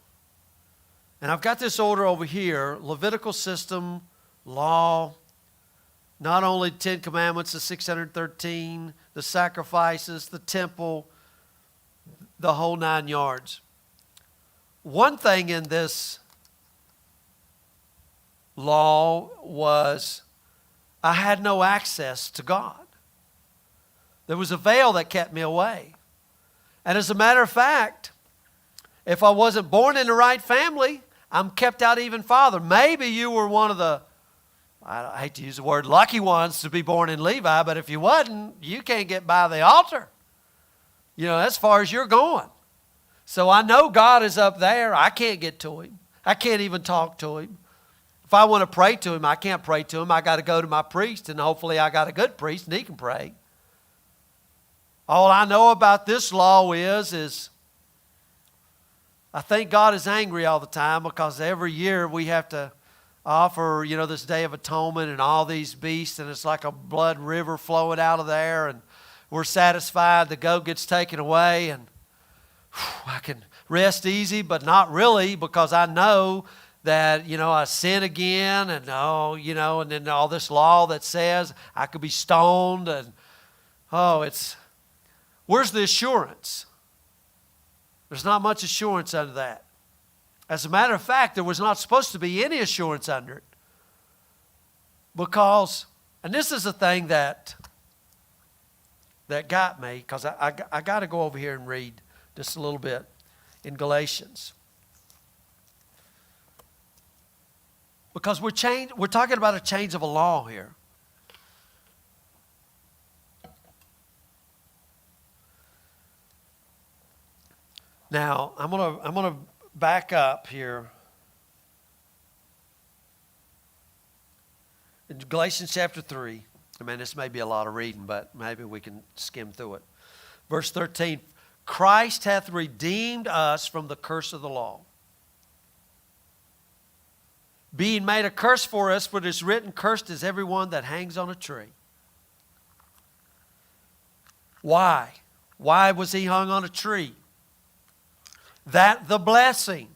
And I've got this order over here, Levitical System Law, not only 10 Commandments, the 613, the sacrifices, the temple, the whole 9 yards. One thing in this law was I had no access to God. There was a veil that kept me away. And as a matter of fact, if I wasn't born in the right family, I'm kept out even farther. Maybe you were one of the, I hate to use the word lucky ones to be born in Levi, but if you wasn't, you can't get by the altar. As far as you're going. So I know God is up there. I can't get to him. I can't even talk to him. If I want to pray to him, I can't pray to him. I got to go to my priest, and hopefully I got a good priest, and he can pray. All I know about this law is I think God is angry all the time because every year we have to offer, this Day of Atonement and all these beasts, and it's like a blood river flowing out of there, and we're satisfied. The goat gets taken away, and I can rest easy, but not really, because I know that, I sin again, and and then all this law that says I could be stoned, and where's the assurance? There's not much assurance under that. As a matter of fact, there was not supposed to be any assurance under it. Because, and this is the thing that got me, because I got to go over here and read just a little bit in Galatians. Because we're talking about a change of a law here. Now, I'm gonna back up here. In Galatians Chapter 3, this may be a lot of reading, but maybe we can skim through it. Verse 13, Christ hath redeemed us from the curse of the law, being made a curse for us, for it is written, cursed is everyone that hangs on a tree. Why? Why was he hung on a tree? That the blessing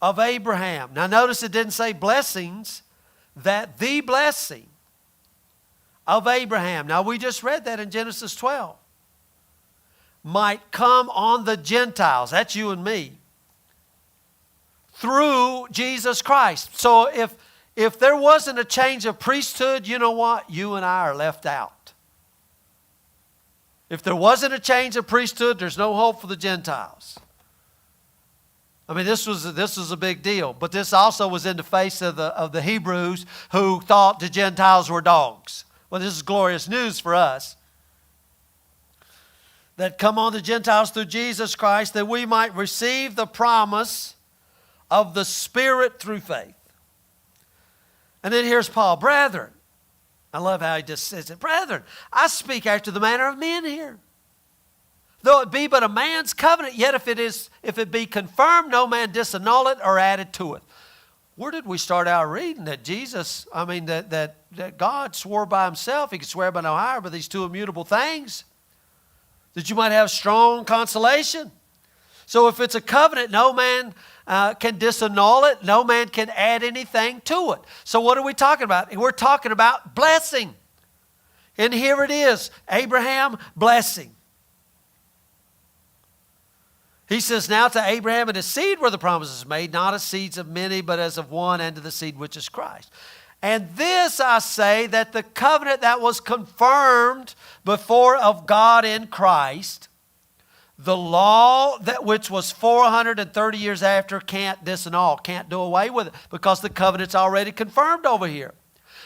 of Abraham. Now notice it didn't say blessings. That the blessing of Abraham. Now we just read that in Genesis 12. Might come on the Gentiles. That's you and me. Through Jesus Christ. So if there wasn't a change of priesthood, you know what? You and I are left out. If there wasn't a change of priesthood, there's no hope for the Gentiles. This was a big deal. But this also was in the face of the Hebrews who thought the Gentiles were dogs. Well, this is glorious news for us. That come on the Gentiles through Jesus Christ, that we might receive the promise of the Spirit through faith. And then here's Paul, brethren. I love how he just says it. Brethren, I speak after the manner of men here. The though it be but a man's covenant, yet if it be confirmed, no man disannul it or add it to it. Where did we start out reading that Jesus, that God swore by himself, he could swear by no higher, but these two immutable things, that you might have strong consolation? So if it's a covenant, no man can disannul it. No man can add anything to it. So what are we talking about? We're talking about blessing. And here it is, Abraham blessing. He says, now to Abraham and his seed were the promises made, not as seeds of many, but as of one, and to the seed which is Christ. And this I say, that the covenant that was confirmed before of God in Christ, the law that which was 430 years after can't disannul, can't do away with it, because the covenant's already confirmed over here.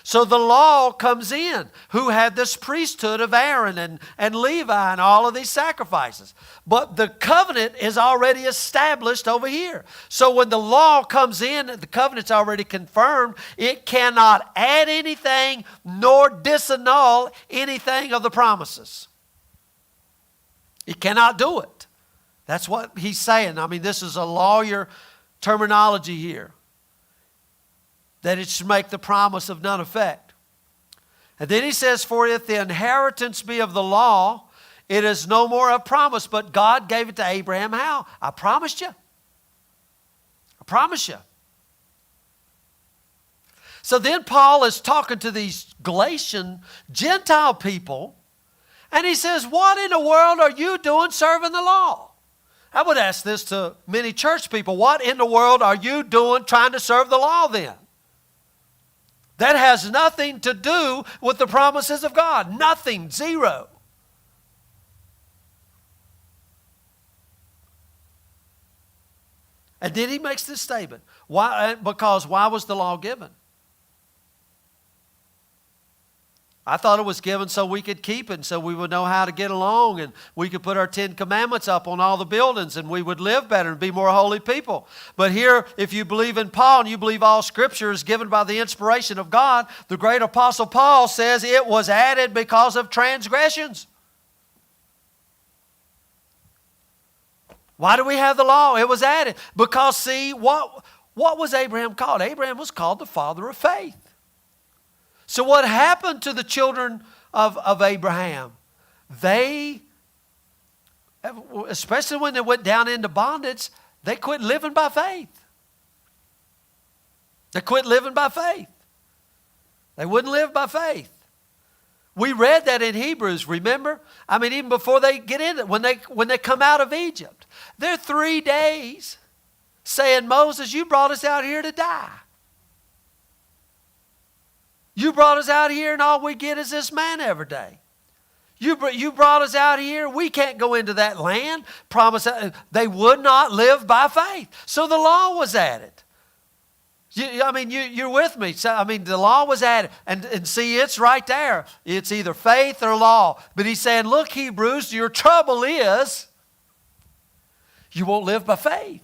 So the law comes in, who had this priesthood of Aaron and Levi and all of these sacrifices. But the covenant is already established over here. So when the law comes in, the covenant's already confirmed, it cannot add anything nor disannul anything of the promises. It cannot do it. That's what he's saying. I mean, this is a lawyer terminology here. That it should make the promise of none effect. And then he says, for if the inheritance be of the law, it is no more a promise, but God gave it to Abraham how? I promised you. I promise you. So then Paul is talking to these Galatian Gentile people, and he says, what in the world are you doing serving the law? I would ask this to many church people. What in the world are you doing trying to serve the law then? That has nothing to do with the promises of God. Nothing. Zero. And then he makes this statement. Why? Because why was the law given? I thought it was given so we could keep it, and so we would know how to get along, and we could put our 10 Commandments up on all the buildings, and we would live better and be more holy people. But here, if you believe in Paul and you believe all Scripture is given by the inspiration of God, the great apostle Paul says it was added because of transgressions. Why do we have the law? It was added because, see, what was Abraham called? Abraham was called the father of faith. So what happened to the children of Abraham? They, especially when they went down into bondage, they quit living by faith. They quit living by faith. They wouldn't live by faith. We read that in Hebrews, remember? I mean, even before they get in it, when they come out of Egypt, they're 3 days saying, Moses, you brought us out here to die. You brought us out here and all we get is this manna every day. You brought us out here. We can't go into that land. They would not live by faith. So the law was added. You're with me. So, the law was added. And see, it's right there. It's either faith or law. But he's saying, look, Hebrews, your trouble is you won't live by faith.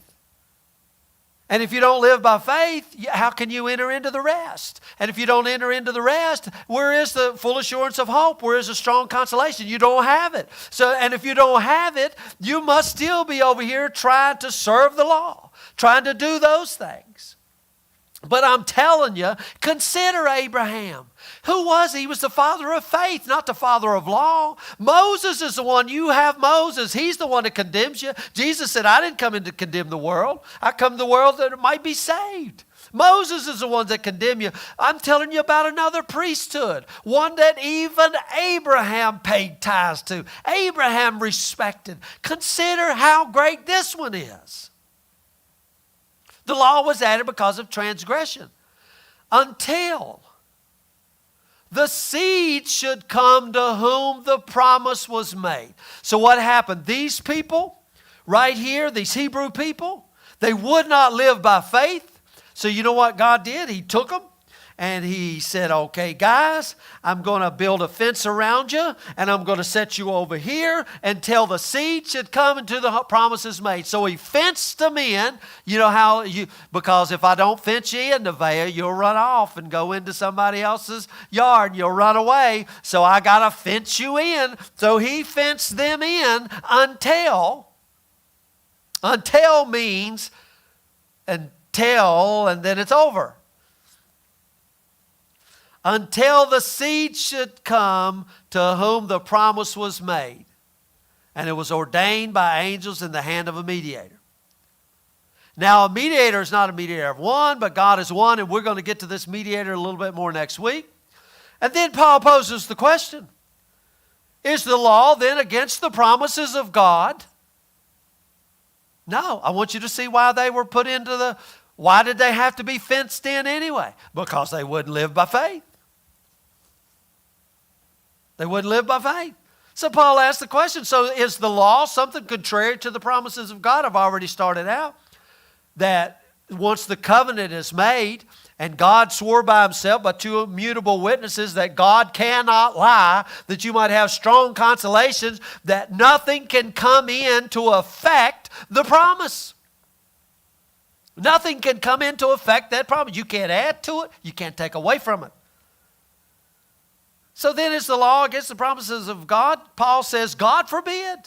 And if you don't live by faith, how can you enter into the rest? And if you don't enter into the rest, where is the full assurance of hope? Where is the strong consolation? You don't have it. And if you don't have it, you must still be over here trying to serve the law, trying to do those things. But I'm telling you, consider Abraham. Who was he? He was the father of faith, not the father of law. Moses is the one. You have Moses. He's the one that condemns you. Jesus said, I didn't come in to condemn the world. I come to the world that it might be saved. Moses is the one that condemn you. I'm telling you about another priesthood, one that even Abraham paid tithes to. Abraham respected. Consider how great this one is. The law was added because of transgression. Until the seed should come to whom the promise was made. So what happened? These people right here, these Hebrew people, they would not live by faith. So you know what God did? He took them And he said, okay, guys, I'm going to build a fence around you, and I'm going to set you over here until the seed should come into the promises made. So he fenced them in. You know how because if I don't fence you in, Nevaeh, you'll run off and go into somebody else's yard and you'll run away. So I got to fence you in. So he fenced them in until means until, and then it's over. Until the seed should come to whom the promise was made. And it was ordained by angels in the hand of a mediator. Now, a mediator is not a mediator of one, but God is one, and we're going to get to this mediator a little bit more next week. And then Paul poses the question, is the law then against the promises of God? No. I want you to see why they were put into why did they have to be fenced in anyway? Because they wouldn't live by faith. They wouldn't live by faith. So Paul asked the question, so is the law something contrary to the promises of God? I've already started out that once the covenant is made, and God swore by himself by two immutable witnesses that God cannot lie, that you might have strong consolations that nothing can come in to affect the promise. Nothing can come in to affect that promise. You can't add to it. You can't take away from it. So then is the law against the promises of God? Paul says, God forbid.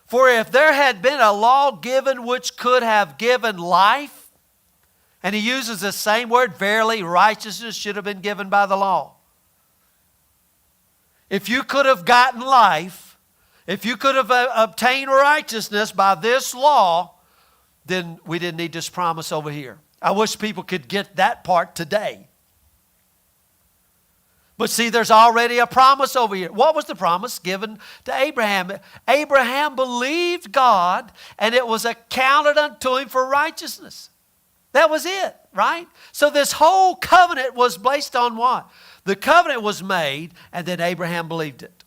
For if there had been a law given which could have given life, and he uses the same word, verily righteousness should have been given by the law. If you could have gotten life, if you could have obtained righteousness by this law, then we didn't need this promise over here. I wish people could get that part today. But see, there's already a promise over here. What was the promise given to Abraham? Abraham believed God, and it was accounted unto him for righteousness. That was it, right? So this whole covenant was based on what? The covenant was made, and then Abraham believed it.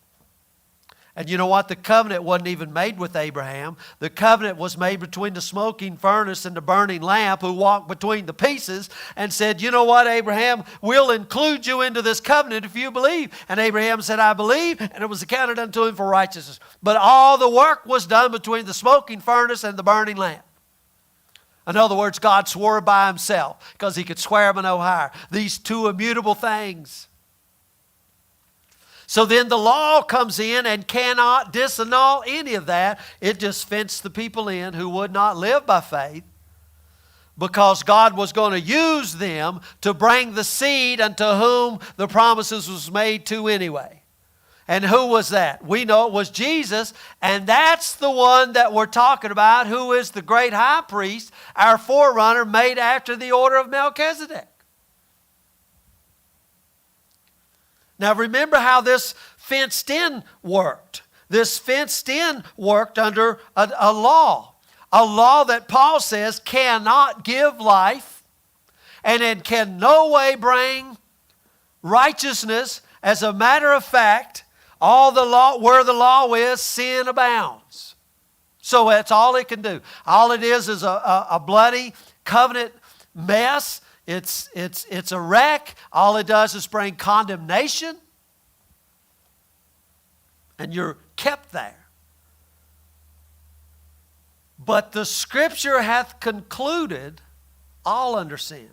And you know what? The covenant wasn't even made with Abraham. The covenant was made between the smoking furnace and the burning lamp, who walked between the pieces and said, you know what, Abraham, we'll include you into this covenant if you believe. And Abraham said, I believe, and it was accounted unto him for righteousness. But all the work was done between the smoking furnace and the burning lamp. In other words, God swore by himself because he could swear by no higher. These two immutable things. So then the law comes in and cannot disannul any of that. It just fenced the people in who would not live by faith, because God was going to use them to bring the seed unto whom the promises was made to anyway. And who was that? We know it was Jesus, and that's the one that we're talking about, who is the great high priest, our forerunner, made after the order of Melchizedek. Now remember how this fenced in worked. This fenced in worked under a law. A law that Paul says cannot give life, and it can no way bring righteousness. As a matter of fact, all the law, where the law is, sin abounds. So that's all it can do. All it is a bloody covenant mess. It's a wreck. All it does is bring condemnation. And you're kept there. But the Scripture hath concluded all under sin.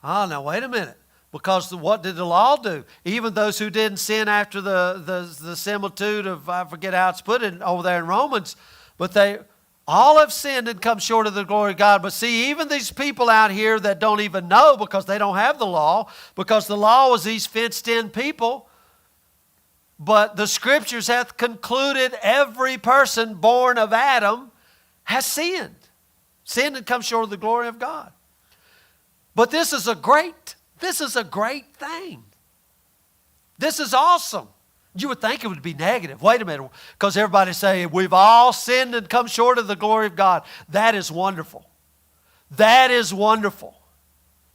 Now wait a minute. Because what did the law do? Even those who didn't sin after the similitude of, I forget how it's put in over there in Romans, but they all have sinned and come short of the glory of God. But see, even these people out here that don't even know because they don't have the law, because the law was these fenced-in people, but the Scriptures hath concluded every person born of Adam has sinned. Sinned and come short of the glory of God. But this is a great thing. This is awesome. You would think it would be negative. Wait a minute. Because everybody say, we've all sinned and come short of the glory of God. That is wonderful. That is wonderful.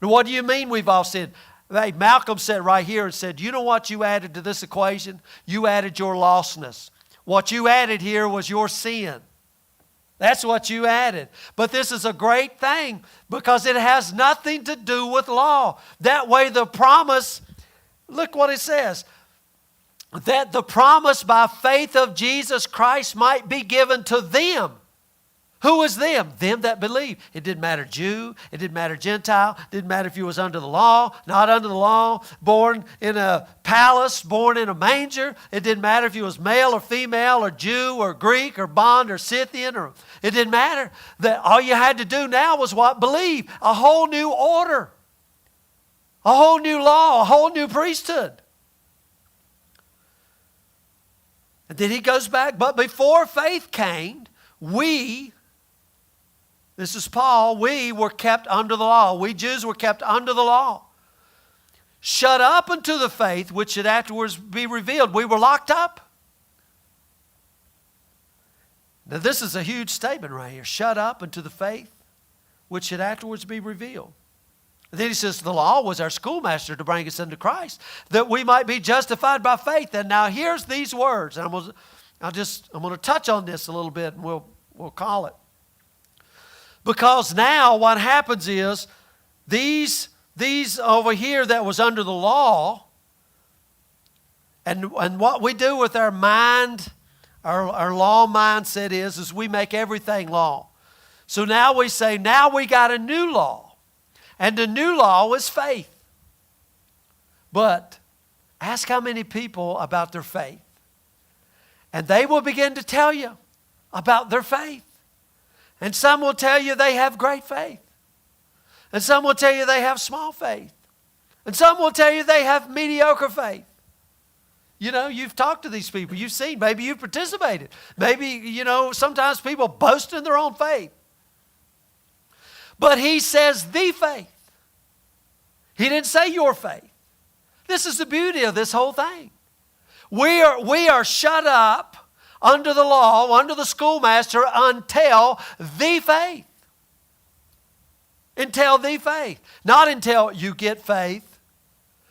Now, what do you mean we've all sinned? Hey, Malcolm said right here and said, you know what you added to this equation? You added your lostness. What you added here was your sin. That's what you added. But this is a great thing because it has nothing to do with law. That way the promise, look what it says, that the promise by faith of Jesus Christ might be given to them. Who is them? Them that believe. It didn't matter Jew. It didn't matter Gentile. It didn't matter if you was under the law, not under the law, born in a palace, born in a manger. It didn't matter if you was male or female or Jew or Greek or bond or Scythian. It didn't matter. That all you had to do now was what? Believe. A whole new order. A whole new law. A whole new priesthood. And then he goes back. But before faith came, this is Paul, we were kept under the law. We Jews were kept under the law. Shut up unto the faith which should afterwards be revealed. We were locked up. Now this is a huge statement right here. Shut up unto the faith which should afterwards be revealed. And then he says the law was our schoolmaster to bring us into Christ, that we might be justified by faith. And now here's these words. And I'm going to touch on this a little bit and we'll call it. Because now what happens is these over here that was under the law, and what we do with our mind, our law mindset is we make everything law. So now we say, now we got a new law. And the new law is faith. But ask how many people about their faith. And they will begin to tell you about their faith. And some will tell you they have great faith. And some will tell you they have small faith. And some will tell you they have mediocre faith. You know, you've talked to these people. You've seen. Maybe you've participated. Maybe, sometimes people boast in their own faith. But he says the faith. He didn't say your faith. This is the beauty of this whole thing. We are shut up under the law, under the schoolmaster, until the faith. Until the faith. Not until you get faith.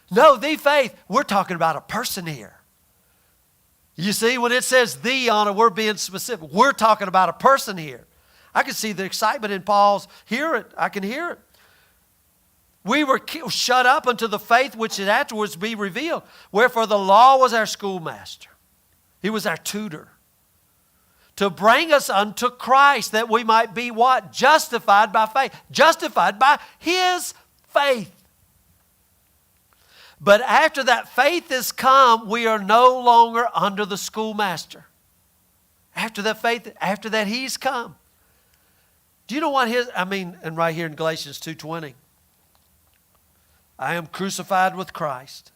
No, the faith. We're talking about a person here. You see, when it says the on it, we're being specific. We're talking about a person here. I can see the excitement in Paul's, hear it. I can hear it. We were shut up unto the faith which should afterwards be revealed. Wherefore the law was our schoolmaster. He was our tutor. To bring us unto Christ, that we might be what? Justified by faith. Justified by His faith. But after that faith has come, we are no longer under the schoolmaster. After that faith, after that He's come. Do you know what and right here in Galatians 2:20. I am crucified with Christ.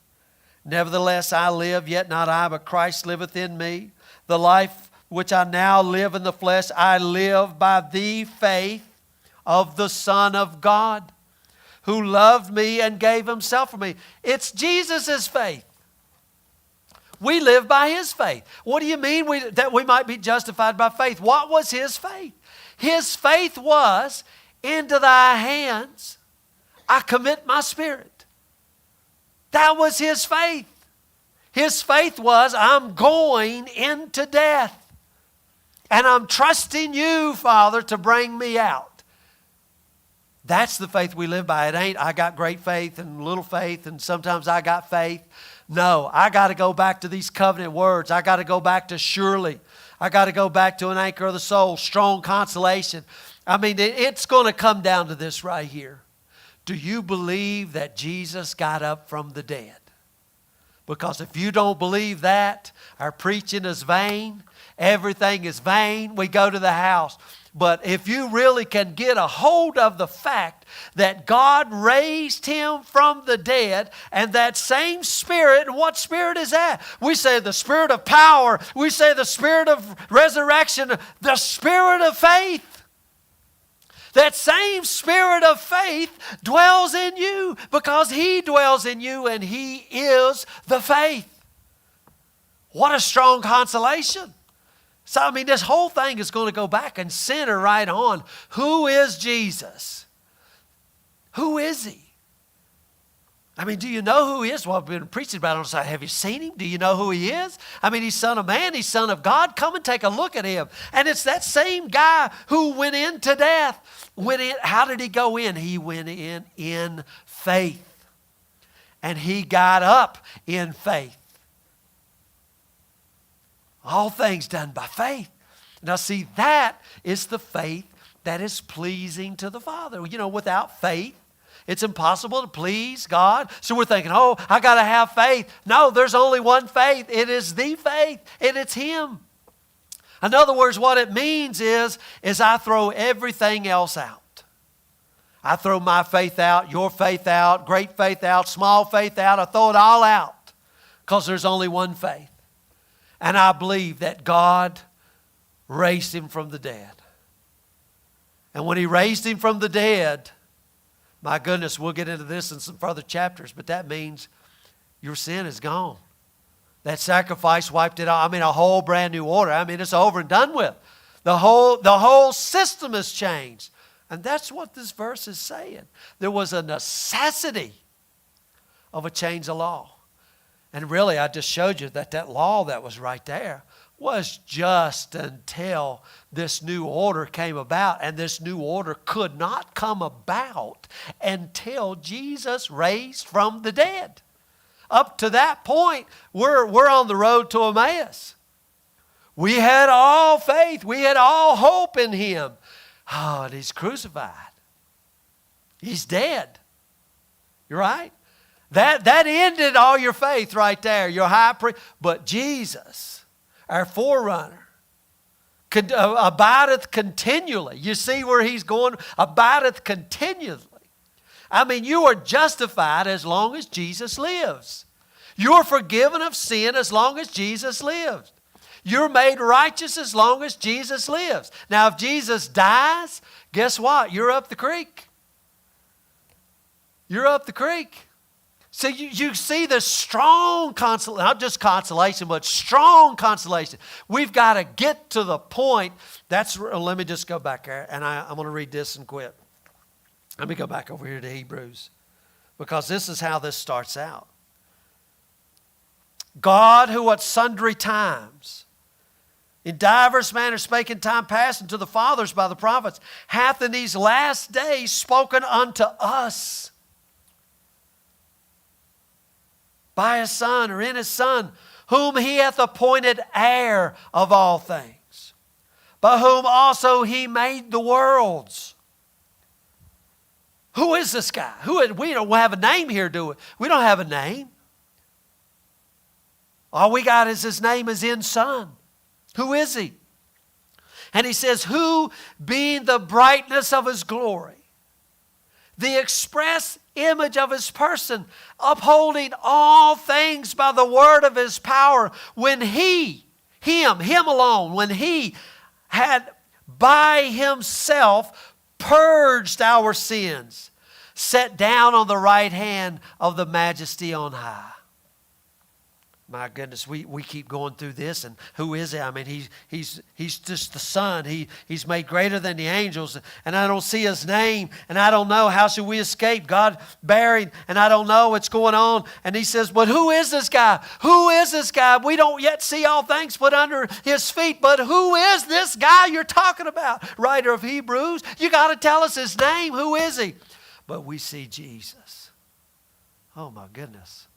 Nevertheless I live, yet not I, but Christ liveth in me. The life which I now live in the flesh, I live by the faith of the Son of God, who loved me and gave Himself for me. It's Jesus' faith. We live by His faith. What do you mean that we might be justified by faith? What was His faith? His faith was, into thy hands I commit my spirit. That was His faith. His faith was, I'm going into death. And I'm trusting you, Father, to bring me out. That's the faith we live by. It ain't, I got great faith and little faith, and sometimes I got faith. No, I got to go back to these covenant words. I got to go back to surely. I got to go back to an anchor of the soul, strong consolation. It's going to come down to this right here. Do you believe that Jesus got up from the dead? Because if you don't believe that, our preaching is vain. Everything is vain. We go to the house. But if you really can get a hold of the fact that God raised Him from the dead, and that same Spirit, and what Spirit is that? We say the Spirit of power. We say the Spirit of resurrection, the Spirit of faith. That same Spirit of faith dwells in you because He dwells in you and He is the faith. What a strong consolation. So, this whole thing is going to go back and center right on who is Jesus? Who is He? I mean, do you know who he is? Well, I've been preaching about it on the side. Have you seen him? Do you know who he is? I mean, he's Son of Man. He's Son of God. Come and take a look at him. And it's that same guy who went into death. How did he go in? He went in faith. And he got up in faith. All things done by faith. Now see, that is the faith that is pleasing to the Father. You know, without faith, it's impossible to please God. So we're thinking, oh, I got to have faith. No, there's only one faith. It is the faith, and it's Him. In other words, what it means is I throw everything else out. I throw my faith out, your faith out, great faith out, small faith out. I throw it all out because there's only one faith. And I believe that God raised Him from the dead. And when He raised Him from the dead, my goodness, we'll get into this in some further chapters, but that means your sin is gone. That sacrifice wiped it out. I mean, a whole brand new order. I mean, it's over and done with. The whole system has changed. And that's what this verse is saying. There was a necessity of a change of law. And really, I just showed you that law that was right there was just until this new order came about. And this new order could not come about until Jesus raised from the dead. Up to that point, we're on the road to Emmaus. We had all faith. We had all hope in Him. Oh, and He's crucified. He's dead. You're right? That ended all your faith right there. Your high priest. But Jesus, our forerunner, abideth continually. You see where He's going? Abideth continually. I mean, you are justified as long as Jesus lives. You're forgiven of sin as long as Jesus lives. You're made righteous as long as Jesus lives. Now, if Jesus dies, guess what? You're up the creek. You're up the creek. So you see the strong consolation, not just consolation, but strong consolation. We've got to get to the point. Let me just go back there, and I'm going to read this and quit. Let me go back over here to Hebrews, because this is how this starts out. God, who at sundry times, in divers manners spake in time past unto the fathers by the prophets, hath in these last days spoken unto us by His Son, or in His Son, whom He hath appointed heir of all things, by whom also He made the worlds. Who is this guy? We don't have a name here, do we? We don't have a name. All we got is His name is in Son. Who is He? And He says, who being the brightness of His glory, the express image of His person, upholding all things by the word of His power, when Him alone, when He had by Himself purged our sins, sat down on the right hand of the Majesty on high. My goodness, we keep going through this, and who is He? I mean, he's just the Son. He's made greater than the angels, and I don't see His name, and I don't know how should we escape God bearing, and I don't know what's going on. And He says, but who is this guy? Who is this guy? We don't yet see all things put under His feet, but who is this guy you're talking about? Writer of Hebrews, you got to tell us His name. Who is He? But we see Jesus. Oh my goodness.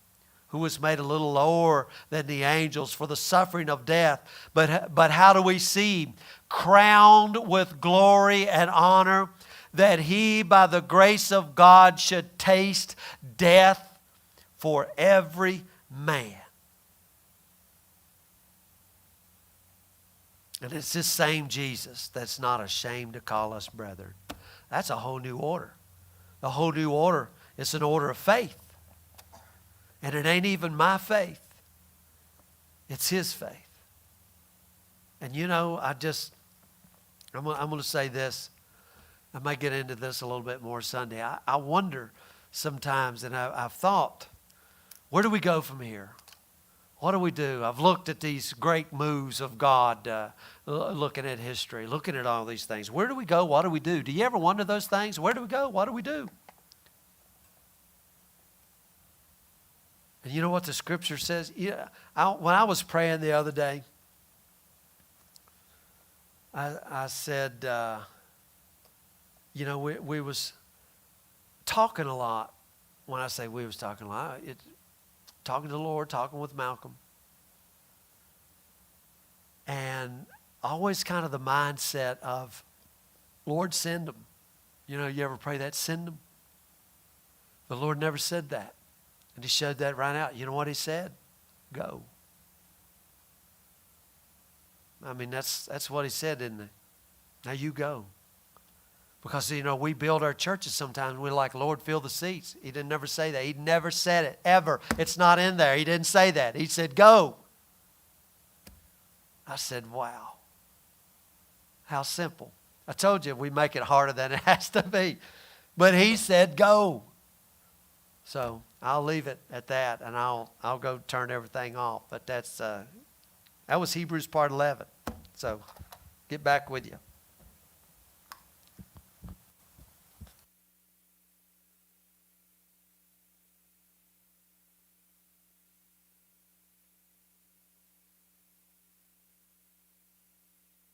Who was made a little lower than the angels for the suffering of death. But how do we see Him? Crowned with glory and honor, that He, by the grace of God, should taste death for every man. And it's this same Jesus that's not ashamed to call us brethren. That's a whole new order. The whole new order is an order of faith. And it ain't even my faith. It's His faith. And you know, I'm going to say this. I might get into this a little bit more Sunday. I wonder sometimes, and I've thought, where do we go from here? What do we do? I've looked at these great moves of God, looking at history, looking at all these things. Where do we go? What do we do? Do you ever wonder those things? Where do we go? What do we do? And you know what the scripture says? Yeah, when I was praying the other day, I said, we was talking a lot. When I say we was talking a lot, talking to the Lord, talking with Malcolm. And always kind of the mindset of, Lord, send them. You ever pray that? Send them. The Lord never said that. And he showed that right out. You know what he said? Go. I mean, that's what he said, didn't it? Now you go. Because, we build our churches sometimes. We're like, Lord, fill the seats. He didn't never say that. He never said it, ever. It's not in there. He didn't say that. He said, go. I said, wow. How simple. I told you we make it harder than it has to be. But he said, go. So I'll leave it at that, and I'll go turn everything off. But that was Hebrews part 11. So get back with you.